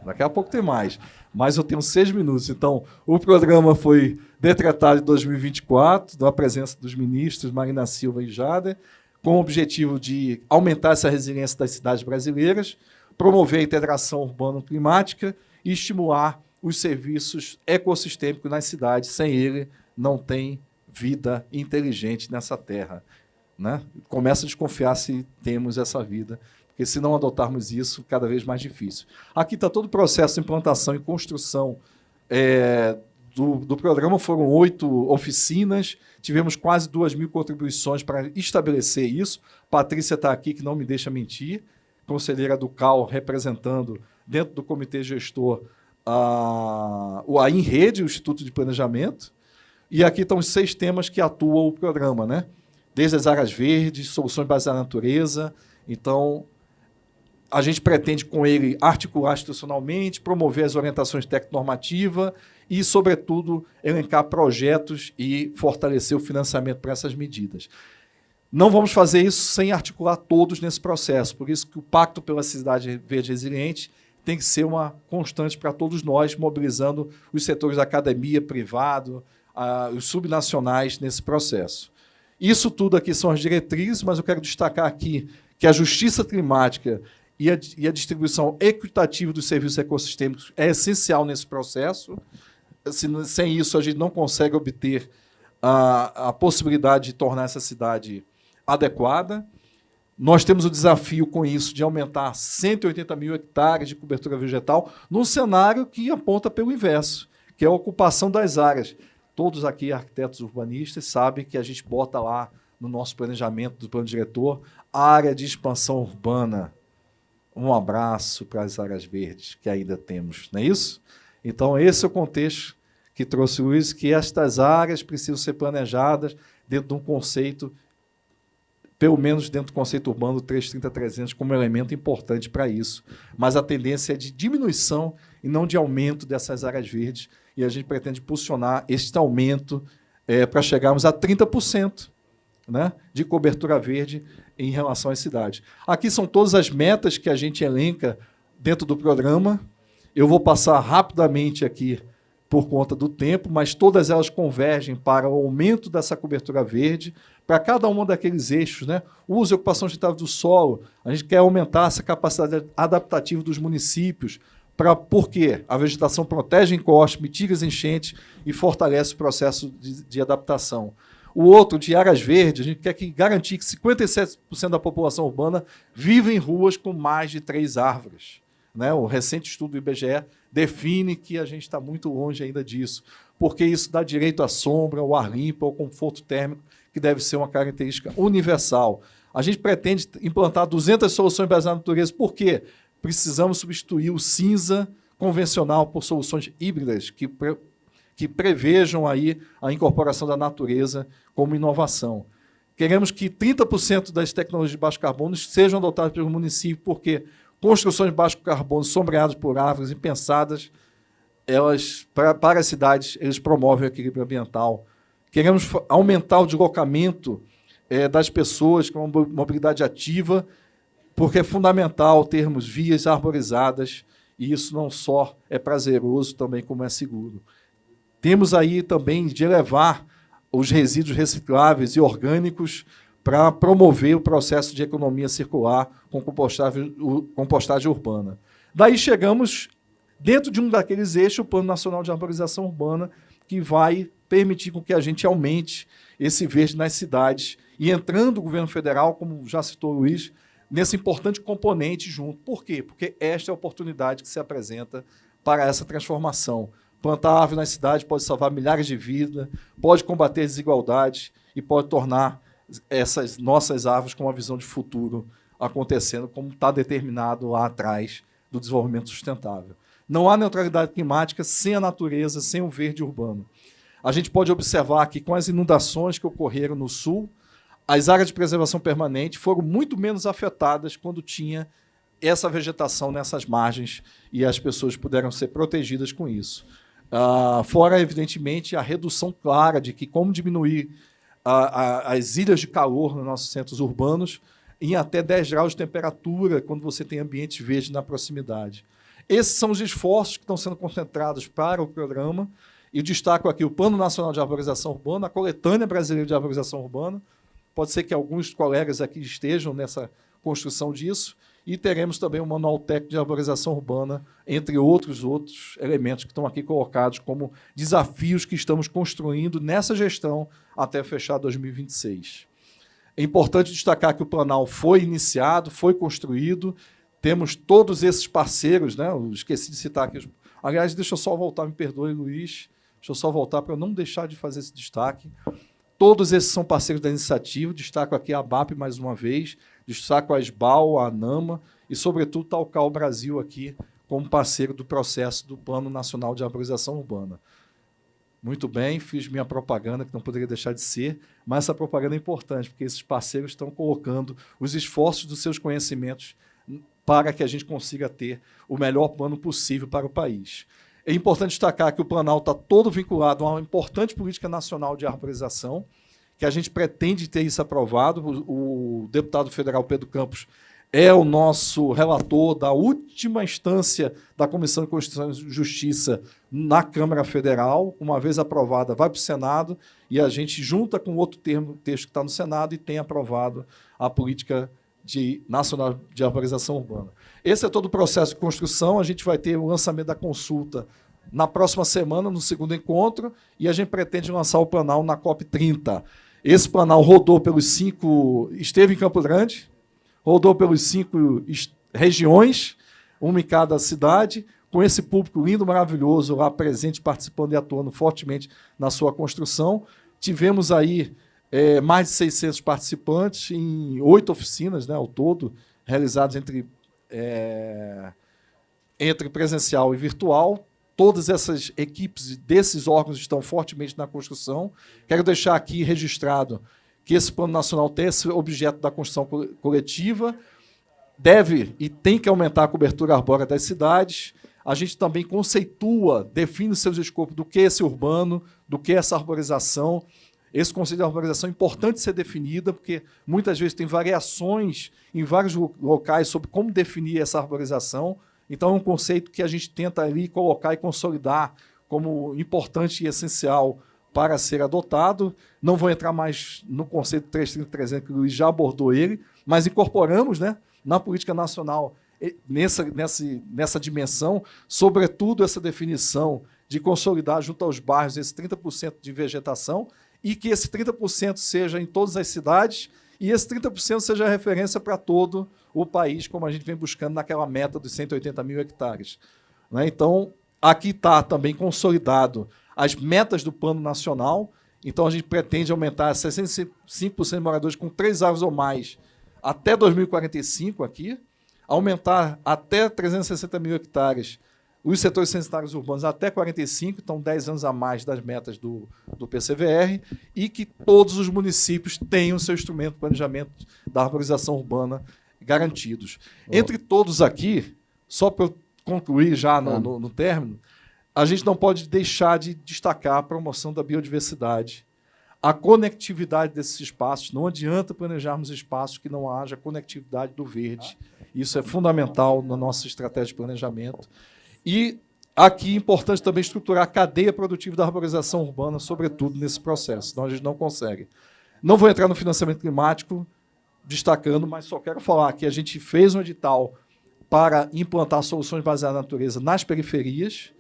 Daqui a pouco tem mais. Mas eu tenho 6 minutos. Então, o programa foi decretado em 2024, da presença dos ministros Marina Silva e Jader, com o objetivo de aumentar essa resiliência das cidades brasileiras, promover a integração urbano-climática e estimular os serviços ecossistêmicos nas cidades. Sem ele, não tem vida inteligente nessa terra, né? Começa a desconfiar se temos essa vida, porque se não adotarmos isso, cada vez mais difícil. Aqui está todo o processo de implantação e construção do programa. Foram 8 oficinas, tivemos quase 2.000 contribuições para estabelecer isso. Patrícia está aqui, que não me deixa mentir, conselheira do CAL, representando dentro do comitê gestor a INREDE, o Instituto de Planejamento, e aqui estão os 6 temas que atuam o programa, né? Desde as áreas verdes, soluções baseadas na natureza. Então, a gente pretende com ele articular institucionalmente, promover as orientações tecnonormativas e, sobretudo, elencar projetos e fortalecer o financiamento para essas medidas. Não vamos fazer isso sem articular todos nesse processo, por isso que o Pacto pela Cidade Verde Resiliente tem que ser uma constante para todos nós, mobilizando os setores da academia, privado, os subnacionais nesse processo. Isso tudo aqui são as diretrizes, mas eu quero destacar aqui que a justiça climática e a distribuição equitativa dos serviços ecossistêmicos é essencial nesse processo. Sem isso, a gente não consegue obter a possibilidade de tornar essa cidade adequada. Nós temos o desafio com isso de aumentar 180 mil hectares de cobertura vegetal num cenário que aponta pelo inverso, que é a ocupação das áreas. todos aqui arquitetos urbanistas sabem que a gente bota lá no nosso planejamento do plano diretor área de expansão urbana. Um abraço para as áreas verdes que ainda temos, não é isso? Então, esse é o contexto que trouxe o Luiz, que estas áreas precisam ser planejadas dentro de um conceito, pelo menos dentro do conceito urbano 330-300, como elemento importante para isso. Mas a tendência é de diminuição e não de aumento dessas áreas verdes, e a gente pretende impulsionar este aumento para chegarmos a 30%, né, de cobertura verde em relação às cidades. Aqui são todas as metas que a gente elenca dentro do programa. Eu vou passar rapidamente aqui por conta do tempo, mas todas elas convergem para o aumento dessa cobertura verde, para cada um daqueles eixos, né? Uso e ocupação sustentável do solo, a gente quer aumentar essa capacidade adaptativa dos municípios, porque a vegetação protege encostas, mitiga as enchentes e fortalece o processo de adaptação. O outro, de áreas verdes, a gente quer garantir que 57% da população urbana vive em ruas com mais de 3 árvores. Né? O recente estudo do IBGE define que a gente está muito longe ainda disso, porque isso dá direito à sombra, ao ar limpo, ao conforto térmico, que deve ser uma característica universal. A gente pretende implantar 200 soluções baseadas na natureza. Por quê? Precisamos substituir o cinza convencional por soluções híbridas que prevejam aí a incorporação da natureza como inovação. Queremos que 30% das tecnologias de baixo carbono sejam adotadas pelo município, porque construções de baixo carbono sombreadas por árvores e pensadas, elas, para as cidades, eles promovem o equilíbrio ambiental. Queremos aumentar o deslocamento das pessoas com mobilidade ativa, porque é fundamental termos vias arborizadas, e isso não só é prazeroso, também como é seguro. Temos aí também de elevar os resíduos recicláveis e orgânicos para promover o processo de economia circular com compostagem urbana. Daí chegamos dentro de um daqueles eixos, o Plano Nacional de Arborização Urbana, que vai permitir com que a gente aumente esse verde nas cidades. E entrando o governo federal, como já citou o Luiz, nesse importante componente junto. Por quê? Porque esta é a oportunidade que se apresenta para essa transformação. Plantar árvore nas cidades pode salvar milhares de vidas, pode combater desigualdades e pode tornar essas nossas árvores com uma visão de futuro acontecendo, como está determinado lá atrás do desenvolvimento sustentável. Não há neutralidade climática sem a natureza, sem o verde urbano. A gente pode observar que com as inundações que ocorreram no sul, as áreas de preservação permanente foram muito menos afetadas quando tinha essa vegetação nessas margens e as pessoas puderam ser protegidas com isso. Fora, evidentemente, a redução clara de que como diminuir as ilhas de calor nos nossos centros urbanos em até 10 graus de temperatura quando você tem ambientes verdes na proximidade. Esses são os esforços que estão sendo concentrados para o programa, e destaco aqui o Plano Nacional de Arborização Urbana, a Coletânea Brasileira de Arborização Urbana. Pode ser que alguns colegas aqui estejam nessa construção disso, e teremos também o Manual Técnico de Arborização Urbana, entre outros elementos que estão aqui colocados como desafios que estamos construindo nessa gestão até fechar 2026. É importante destacar que o Planal foi iniciado, foi construído, temos todos esses parceiros, né? Eu esqueci de citar aqui. Aliás, deixa eu só voltar, me perdoe, Luiz, deixa eu só voltar para eu não deixar de fazer esse destaque. Todos esses são parceiros da iniciativa, destaco aqui a ABAP mais uma vez, destaco a SBAL, a ANAMA e, sobretudo, Talcal Brasil aqui como parceiro do processo do Plano Nacional de Arborização Urbana. Muito bem, fiz minha propaganda, que não poderia deixar de ser, mas essa propaganda é importante, porque esses parceiros estão colocando os esforços dos seus conhecimentos para que a gente consiga ter o melhor plano possível para o país. É importante destacar que o Planalto está todo vinculado a uma importante política nacional de arborização, que a gente pretende ter isso aprovado. O deputado federal Pedro Campos é o nosso relator da última instância da Comissão de Constituição e Justiça na Câmara Federal. Uma vez aprovada, vai para o Senado, e a gente junta com outro texto que está no Senado e tem aprovado a política nacional de arborização urbana. Esse é todo o processo de construção. A gente vai ter o lançamento da consulta na próxima semana, no segundo encontro, e a gente pretende lançar o Planal na COP30. Esse Planal rodou pelos 5... Esteve em Campo Grande, rodou pelos 5 regiões, uma em cada cidade, com esse público lindo, maravilhoso, lá presente, participando e atuando fortemente na sua construção. Tivemos aí mais de 600 participantes em 8 oficinas, né, ao todo, realizadas entre presencial e virtual. Todas essas equipes desses órgãos estão fortemente na construção. Quero deixar aqui registrado que esse Plano Nacional tem esse objeto da construção coletiva, deve e tem que aumentar a cobertura arbórea das cidades. A gente também conceitua, define os seus escopos do que é esse urbano, do que é essa arborização. Esse conceito de arborização é importante ser definida, porque muitas vezes tem variações em vários locais sobre como definir essa arborização. Então, é um conceito que a gente tenta ali colocar e consolidar como importante e essencial para ser adotado. Não vou entrar mais no conceito 330-300, que o Luiz já abordou ele, mas incorporamos, né, na política nacional nessa dimensão, sobretudo essa definição de consolidar junto aos bairros esse 30% de vegetação e que esse 30% seja em todas as cidades e esse 30% seja referência para todo o país, como a gente vem buscando naquela meta dos 180 mil hectares. Né? Então, aqui está também consolidado as metas do Plano Nacional. Então, a gente pretende aumentar 65% de moradores com 3 árvores ou mais até 2045 aqui, aumentar até 360 mil hectares os setores censitários urbanos até 45, então 10 anos a mais das metas do PCVR, e que todos os municípios tenham seu instrumento de planejamento da arborização urbana garantidos. Entre todos aqui, só para eu concluir já no término, a gente não pode deixar de destacar a promoção da biodiversidade, a conectividade desses espaços. Não adianta planejarmos espaços que não haja conectividade do verde. Isso é fundamental na nossa estratégia de planejamento. E aqui é importante também estruturar a cadeia produtiva da arborização urbana, sobretudo nesse processo, senão a gente não consegue. Não vou entrar no financiamento climático, destacando, mas só quero falar que a gente fez um edital para implantar soluções baseadas na natureza nas periferias,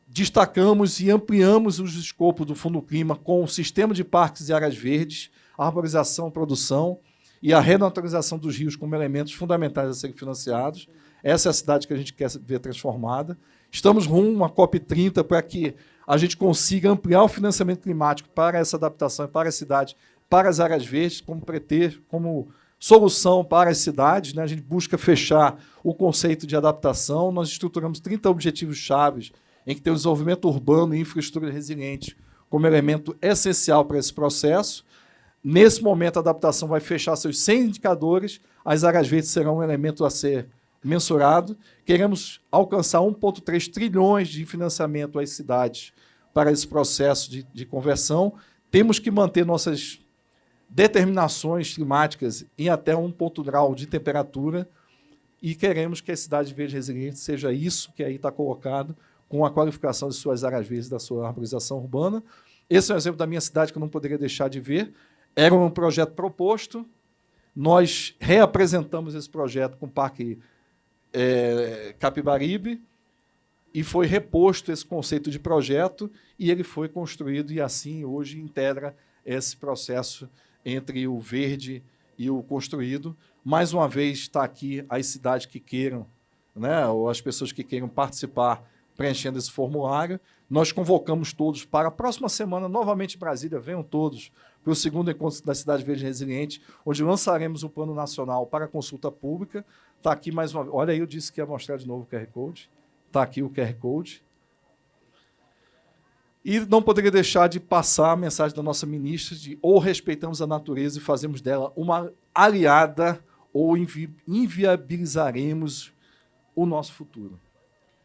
destacamos e ampliamos os escopos do Fundo Clima com o sistema de parques e áreas verdes, a arborização, produção e a renaturalização dos rios como elementos fundamentais a serem financiados. Essa é a cidade que a gente quer ver transformada. Estamos rumo à COP30 para que a gente consiga ampliar o financiamento climático para essa adaptação, para a cidade, para as áreas verdes, como solução para as cidades. Né? A gente busca fechar o conceito de adaptação. Nós estruturamos 30 objetivos-chave em que tem o desenvolvimento urbano e infraestrutura resiliente como elemento essencial para esse processo. Nesse momento, a adaptação vai fechar seus 100 indicadores, as áreas verdes serão um elemento a ser mensurado. Queremos alcançar 1,3 trilhões de financiamento às cidades para esse processo de conversão. Temos que manter nossas determinações climáticas em até 1 grau de temperatura e queremos que a cidade verde resiliente seja isso que aí está colocado, com a qualificação de suas áreas verdes, da sua arborização urbana. Esse é um exemplo da minha cidade que eu não poderia deixar de ver. Era um projeto proposto, nós reapresentamos esse projeto com o Parque Capibaribe e foi reposto esse conceito de projeto e ele foi construído e assim hoje integra esse processo entre o verde e o construído. Mais uma vez está aqui as cidades que queiram, né, ou as pessoas que queiram participar preenchendo esse formulário. Nós convocamos todos para a próxima semana, novamente em Brasília, venham todos para o segundo encontro da Cidade Verde Resiliente, onde lançaremos o Plano Nacional para consulta pública. Está aqui mais uma vez. Olha aí, eu disse que ia mostrar de novo o QR Code. Está aqui o QR Code. E não poderia deixar de passar a mensagem da nossa ministra de ou respeitamos a natureza e fazemos dela uma aliada ou inviabilizaremos o nosso futuro.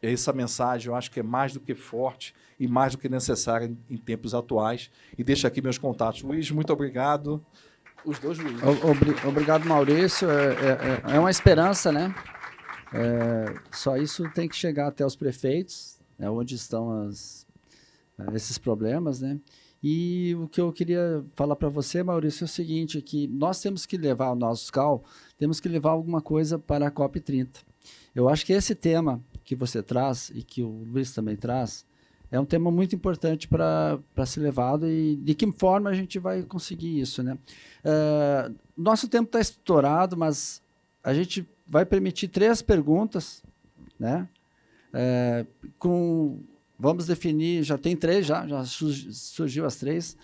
Essa mensagem eu acho que é mais do que forte e mais do que necessária em tempos atuais. E deixo aqui meus contatos. Luiz, muito obrigado. Os dois Luiz. Obrigado, Maurício. É uma esperança, né? Só isso tem que chegar até os prefeitos, onde estão esses problemas, né? E o que eu queria falar para você, Maurício, é o seguinte, que nós temos que levar o nosso CAL, temos que levar alguma coisa para a COP30. Eu acho que esse tema que você traz e que o Luiz também traz é um tema muito importante para ser levado e de que forma a gente vai conseguir isso, né? Nosso tempo está estourado, mas a gente vai permitir 3 perguntas, né? Vamos definir, já tem 3, já surgiu as 3,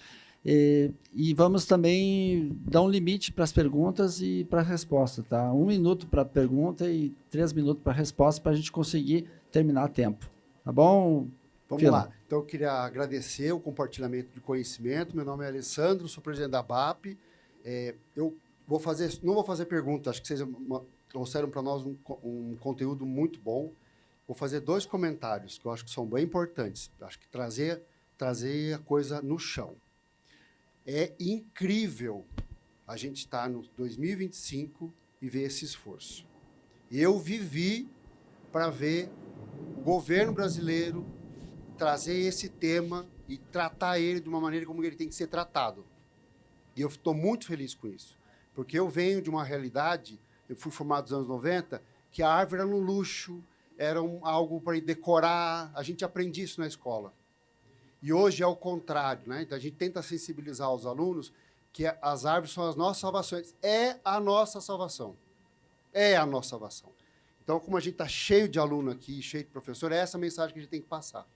e vamos também dar um limite para as perguntas e para a resposta, tá? 1 minuto para a pergunta e 3 minutos para a resposta, para a gente conseguir terminar a tempo. Tá bom? Vamos Fila. lá. Então, eu queria agradecer o compartilhamento de conhecimento. Meu nome é Alessandro, sou presidente da BAP. Eu não vou fazer perguntas, acho que vocês trouxeram para nós um conteúdo muito bom. Vou fazer 2 comentários que eu acho que são bem importantes. Acho que trazer a coisa no chão. É incrível a gente estar no 2025 e ver esse esforço. Eu vivi para ver o governo brasileiro trazer esse tema e tratar ele de uma maneira como ele tem que ser tratado. E eu estou muito feliz com isso, porque eu venho de uma realidade, eu fui formado nos anos 90, que a árvore era um luxo, era algo para decorar, a gente aprendia isso na escola. E hoje é o contrário, né? Então a gente tenta sensibilizar os alunos que as árvores são as nossas salvações. É a nossa salvação. É a nossa salvação. Então, como a gente está cheio de aluno aqui, cheio de professor, é essa mensagem que a gente tem que passar.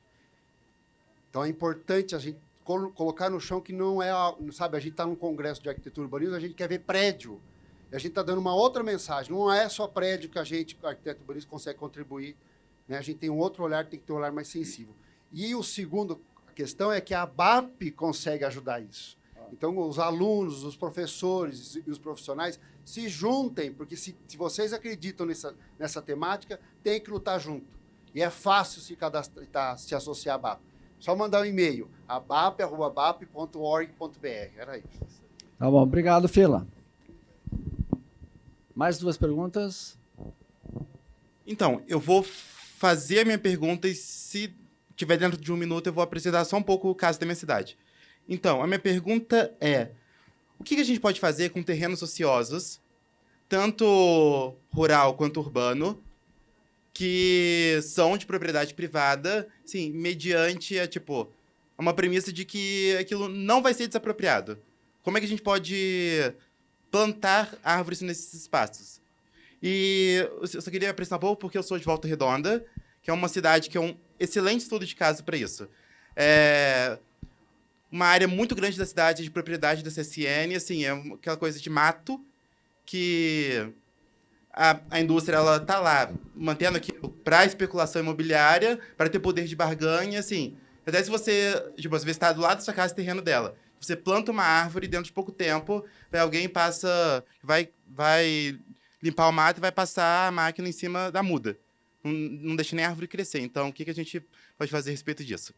Então, é importante a gente colocar no chão que não é, sabe, a gente está num congresso de arquitetura e urbanismo, a gente quer ver prédio. E a gente está dando uma outra mensagem. Não é só prédio que a gente, arquiteto urbanista, consegue contribuir. Né? A gente tem um outro olhar, tem que ter um olhar mais sensível. E o segundo questão é que a BAP consegue ajudar isso. Então, os alunos, os professores e os profissionais se juntem, porque se vocês acreditam nessa temática, tem que lutar junto. E é fácil se cadastrar, se associar à BAP. Só mandar um e-mail, abap@bap.org.br. Era isso. Tá bom, obrigado, Fila. Mais 2 perguntas? Então, eu vou fazer a minha pergunta e, se tiver dentro de 1 minuto, eu vou apresentar só um pouco o caso da minha cidade. Então, a minha pergunta é: o que a gente pode fazer com terrenos ociosos, tanto rural quanto urbano, que são de propriedade privada, sim, mediante uma premissa de que aquilo não vai ser desapropriado? Como é que a gente pode plantar árvores nesses espaços? E eu só queria apresentar um pouco porque eu sou de Volta Redonda, que é uma cidade que é um excelente estudo de caso para isso. Uma área muito grande da cidade de propriedade da CSN, assim, é aquela coisa de mato que a indústria ela tá lá mantendo aquilo para especulação imobiliária, para ter poder de barganha, assim. Até se você está do lado da sua casa, terreno dela, você planta uma árvore, dentro de pouco tempo, alguém vai limpar o mato e vai passar a máquina em cima da muda. Não deixa nem a árvore crescer. Então, o que a gente pode fazer a respeito disso?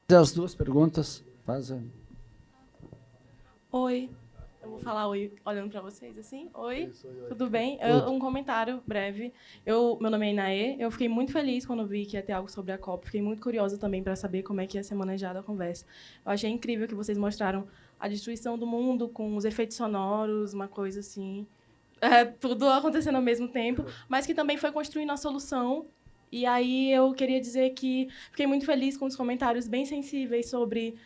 As 2 perguntas. Oi. Eu vou falar oi olhando para vocês assim. Oi, tudo bem? Um comentário breve. Meu nome é Inaê. Eu fiquei muito feliz quando vi que ia ter algo sobre a COP. Fiquei muito curiosa também para saber como é que ia ser manejada a conversa. Eu achei incrível que vocês mostraram a destruição do mundo com os efeitos sonoros, uma coisa assim. Tudo acontecendo ao mesmo tempo, mas que também foi construindo a solução. E aí eu queria dizer que fiquei muito feliz com os comentários bem sensíveis sobre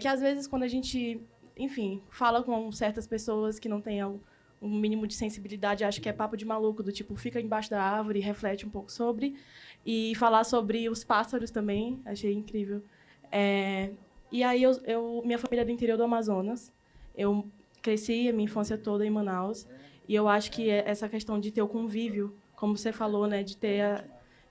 que, às vezes, quando a gente... enfim, fala com certas pessoas que não têm um mínimo de sensibilidade, acho que é papo de maluco, do tipo, fica embaixo da árvore e reflete um pouco sobre. E falar sobre os pássaros também, achei incrível. E aí, minha família é do interior do Amazonas. Eu cresci a minha infância toda em Manaus. E eu acho que essa questão de ter o convívio, como você falou, né, de ter...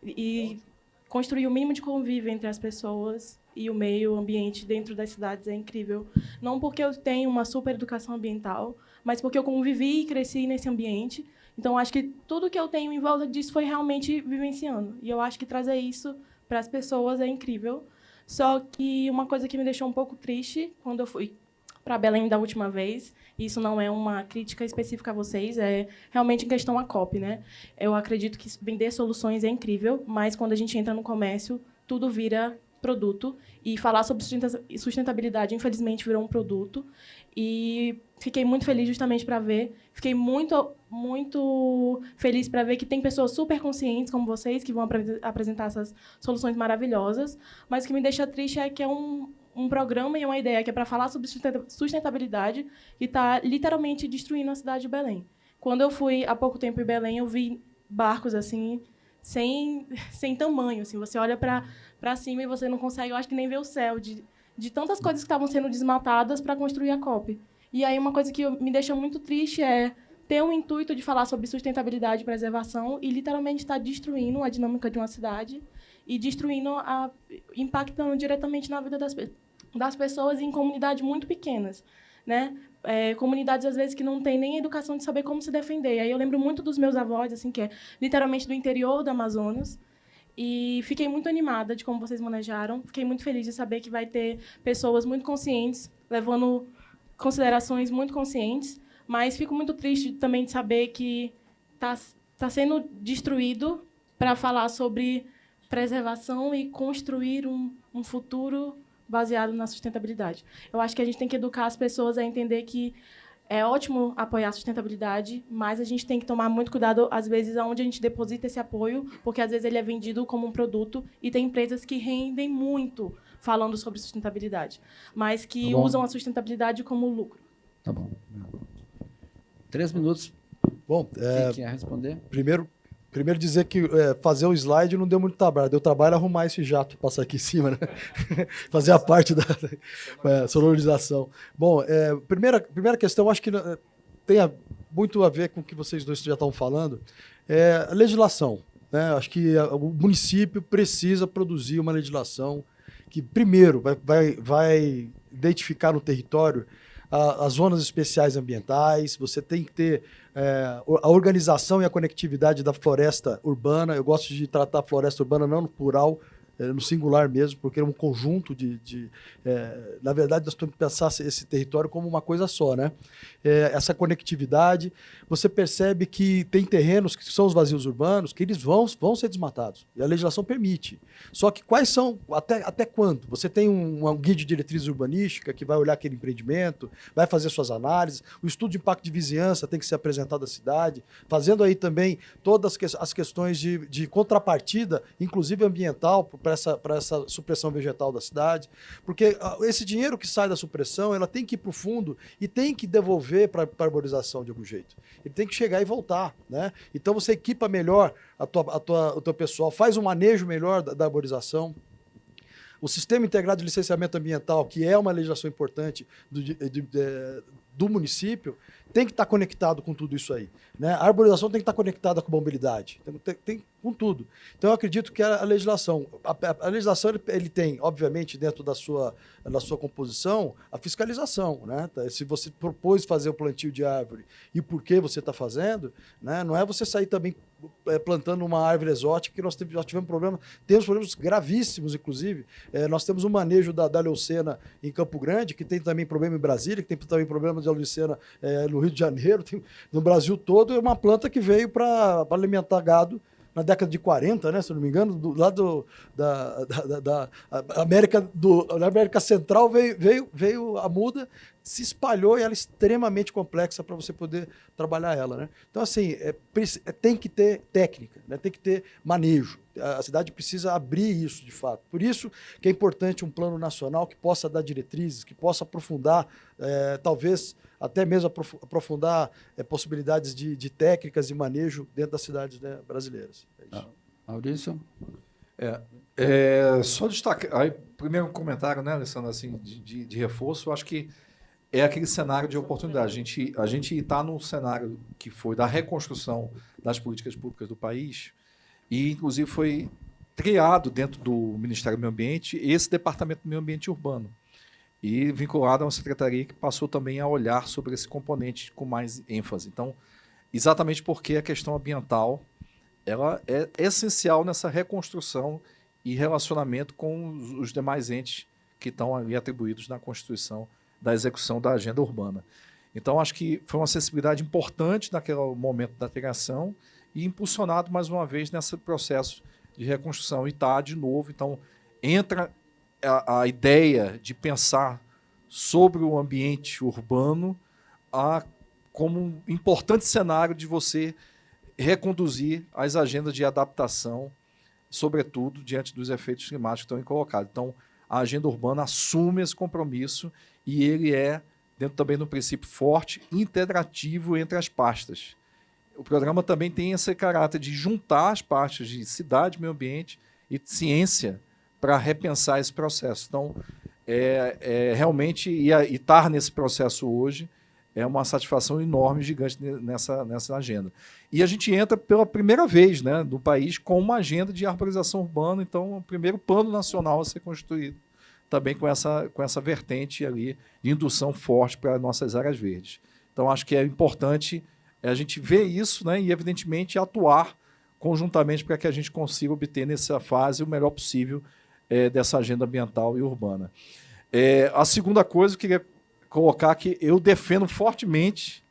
e construir o mínimo de convívio entre as pessoas e o meio ambiente dentro das cidades é incrível. Não porque eu tenho uma super educação ambiental, mas porque eu convivi e cresci nesse ambiente. Então, acho que tudo que eu tenho em volta disso foi realmente vivenciando. E eu acho que trazer isso para as pessoas é incrível. Só que uma coisa que me deixou um pouco triste quando eu fui para Belém da última vez, e isso não é uma crítica específica a vocês, é realmente em questão à COP, né? Eu acredito que vender soluções é incrível, mas quando a gente entra no comércio, tudo vira produto, e falar sobre sustentabilidade, infelizmente, virou um produto. E fiquei muito feliz justamente para ver, fiquei muito, muito feliz para ver que tem pessoas super conscientes como vocês que vão apresentar essas soluções maravilhosas, mas o que me deixa triste é que é um programa e uma ideia que é para falar sobre sustentabilidade e está literalmente destruindo a cidade de Belém. Quando eu fui há pouco tempo em Belém, eu vi barcos assim sem tamanho, assim. Você olha para cima e você não consegue, eu acho que nem ver o céu, de tantas coisas que estavam sendo desmatadas para construir a COP. E aí uma coisa que me deixa muito triste é ter o intuito de falar sobre sustentabilidade e preservação e literalmente estar destruindo a dinâmica de uma cidade e impactando diretamente na vida das pessoas em comunidades muito pequenas, né? Comunidades, às vezes, que não têm nem educação de saber como se defender. Aí eu lembro muito dos meus avós, assim, que é literalmente do interior do Amazonas, e fiquei muito animada de como vocês manejaram. Fiquei muito feliz de saber que vai ter pessoas muito conscientes, levando considerações muito conscientes, mas fico muito triste também de saber que está sendo destruído para falar sobre preservação e construir um futuro baseado na sustentabilidade. Eu acho que a gente tem que educar as pessoas a entender que é ótimo apoiar a sustentabilidade, mas a gente tem que tomar muito cuidado, às vezes, aonde a gente deposita esse apoio, porque, às vezes, ele é vendido como um produto e tem empresas que rendem muito falando sobre sustentabilidade, mas que usam a sustentabilidade como lucro. Tá bom. 3 minutos. Bom, Quem quer responder? primeiro dizer que fazer o slide não deu muito trabalho. Deu trabalho arrumar esse jato, passar aqui em cima, né? Fazer a parte da sonorização. Bom, primeira questão, acho que tem muito a ver com o que vocês dois já estão falando. A legislação, né? Acho que o município precisa produzir uma legislação que, primeiro, vai identificar no território as zonas especiais ambientais. Você tem que ter a organização e a conectividade da floresta urbana. Eu gosto de tratar a floresta urbana não no plural, no singular mesmo, porque é um conjunto na verdade, nós temos que pensar esse território como uma coisa só, né? Essa conectividade, você percebe que tem terrenos que são os vazios urbanos, que eles vão ser desmatados, e a legislação permite. Só que quais são, até quando? Você tem um guia de diretriz urbanística que vai olhar aquele empreendimento, vai fazer suas análises, o estudo de impacto de vizinhança tem que ser apresentado à cidade, fazendo aí também todas as questões de contrapartida, inclusive ambiental, para essa supressão vegetal da cidade, porque esse dinheiro que sai da supressão, ela tem que ir para o fundo e tem que devolver para a arborização de algum jeito. Ele tem que chegar e voltar, né? Então você equipa melhor o teu pessoal, faz um manejo melhor da arborização. O Sistema Integrado de Licenciamento Ambiental, que é uma legislação importante do município, tem que estar conectado com tudo isso aí, né? A arborização tem que estar conectada com a mobilidade, tem com tudo. Então, eu acredito que a legislação, ele tem, obviamente, dentro da sua composição, a fiscalização, né? Se você propôs fazer o plantio de árvore e por que você está fazendo, né? Não é você sair também plantando uma árvore exótica, que nós tivemos problemas gravíssimos, inclusive. Nós temos um manejo da leucena em Campo Grande, que tem também problema em Brasília, que tem também problema de leucena no Rio de Janeiro, no Brasil todo. É uma planta que veio para alimentar gado na década de 40, né, se eu não me engano, lá da América Central veio a muda, se espalhou, e ela é extremamente complexa para você poder trabalhar ela, né? Então, assim, tem que ter técnica, né? Tem que ter manejo. A cidade precisa abrir isso, de fato. Por isso que é importante um plano nacional que possa dar diretrizes, que possa aprofundar, talvez até mesmo aprofundar possibilidades de técnicas e manejo dentro das cidades, né, brasileiras. É isso. Maurício? Só destacar, aí, primeiro um comentário, né, Alessandro, assim, de reforço. Eu acho que é aquele cenário de oportunidade. A gente está num cenário que foi da reconstrução das políticas públicas do país, e, inclusive, foi criado dentro do Ministério do Meio Ambiente esse Departamento do Meio Ambiente Urbano, e vinculado a uma secretaria que passou também a olhar sobre esse componente com mais ênfase. Então, exatamente porque a questão ambiental ela é essencial nessa reconstrução e relacionamento com os demais entes que estão ali atribuídos na Constituição da execução da agenda urbana. Então, acho que foi uma sensibilidade importante naquele momento da criação e impulsionado mais uma vez nesse processo de reconstrução. E está de novo, então, entra a ideia de pensar sobre o ambiente urbano como um importante cenário de você reconduzir as agendas de adaptação, sobretudo diante dos efeitos climáticos que estão colocados. Então, a agenda urbana assume esse compromisso e ele é, dentro também de um princípio forte, integrativo entre as pastas. o programa também tem esse caráter de juntar as partes de cidade, meio ambiente e ciência para repensar esse processo. Então, realmente, e estar nesse processo hoje é uma satisfação enorme, gigante nessa agenda. E a gente entra pela primeira vez, né, no país com uma agenda de arborização urbana, então o primeiro plano nacional a ser construído, também com essa vertente ali de indução forte para nossas áreas verdes. Então, acho que é importante a gente ver isso, né, e, evidentemente, atuar conjuntamente para que a gente consiga obter nessa fase o melhor possível dessa agenda ambiental e urbana. A segunda coisa, eu queria colocar que eu defendo fortemente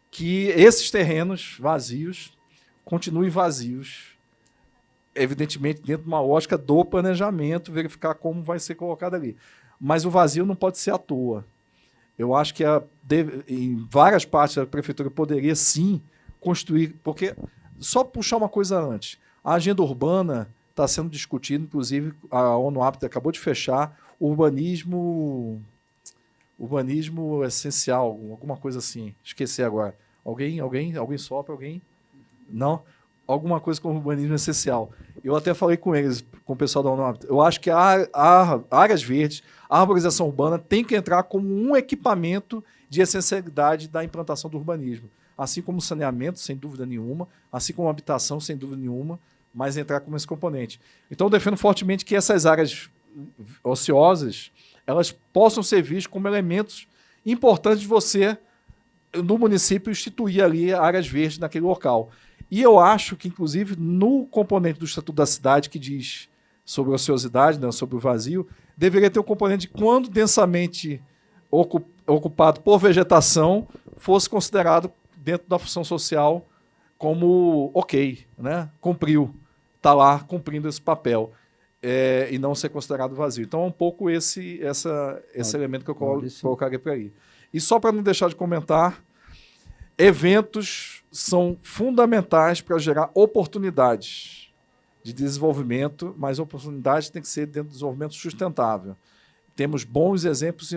que esses terrenos vazios continuem vazios, evidentemente dentro de uma lógica do planejamento, verificar como vai ser colocado ali. Mas o vazio não pode ser à toa. Eu acho que em várias partes da prefeitura poderia sim construir, porque só puxar uma coisa antes, a agenda urbana está sendo discutida, inclusive a ONU Habitat acabou de fechar urbanismo essencial, alguma coisa assim, esqueci agora. Alguém sopra, alguém? Não? Alguma coisa com urbanismo essencial. Eu até falei com eles, com o pessoal da ONU Habitat. Eu acho que a áreas verdes, a arborização urbana tem que entrar como um equipamento de essencialidade da implantação do urbanismo. Assim como o saneamento, sem dúvida nenhuma, assim como a habitação, sem dúvida nenhuma, mas entrar como esse componente. Então, eu defendo fortemente que essas áreas ociosas elas possam ser vistas como elementos importantes de você, no município, instituir ali áreas verdes naquele local. E eu acho que, inclusive, no componente do Estatuto da Cidade, que diz sobre a ociosidade, né, sobre o vazio, deveria ter um componente de quando densamente ocupado por vegetação fosse considerado dentro da função social como ok, né, cumpriu, está lá cumprindo esse papel. E não ser considerado vazio. Então, é um pouco esse elemento que eu colocaria para aí. E só para não deixar de comentar, eventos são fundamentais para gerar oportunidades de desenvolvimento, mas oportunidades tem que ser dentro do desenvolvimento sustentável. Temos bons exemplos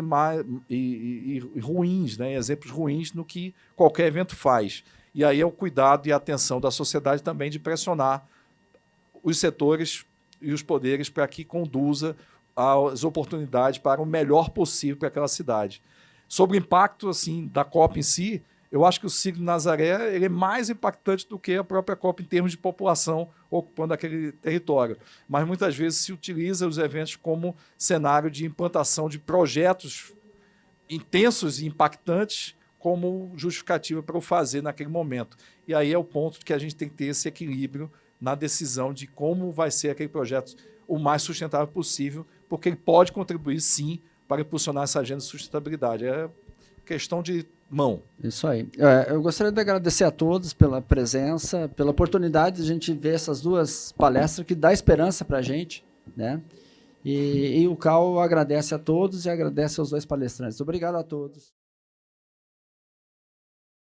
e ruins, né? Exemplos ruins no que qualquer evento faz. E aí é o cuidado e a atenção da sociedade também de pressionar os setores e os poderes para que conduza as oportunidades para o melhor possível para aquela cidade. Sobre o impacto assim, da COP em si, eu acho que o Ciclo Nazaré ele é mais impactante do que a própria COP em termos de população ocupando aquele território. Mas muitas vezes se utiliza os eventos como cenário de implantação de projetos intensos e impactantes como justificativa para o fazer naquele momento. E aí é o ponto que a gente tem que ter esse equilíbrio na decisão de como vai ser aquele projeto o mais sustentável possível, porque ele pode contribuir, sim, para impulsionar essa agenda de sustentabilidade. É questão de mão. Isso aí. Eu gostaria de agradecer a todos pela presença, pela oportunidade de a gente ver essas duas palestras que dá esperança para a gente, né? E o CAL agradece a todos e agradece aos dois palestrantes. Obrigado a todos.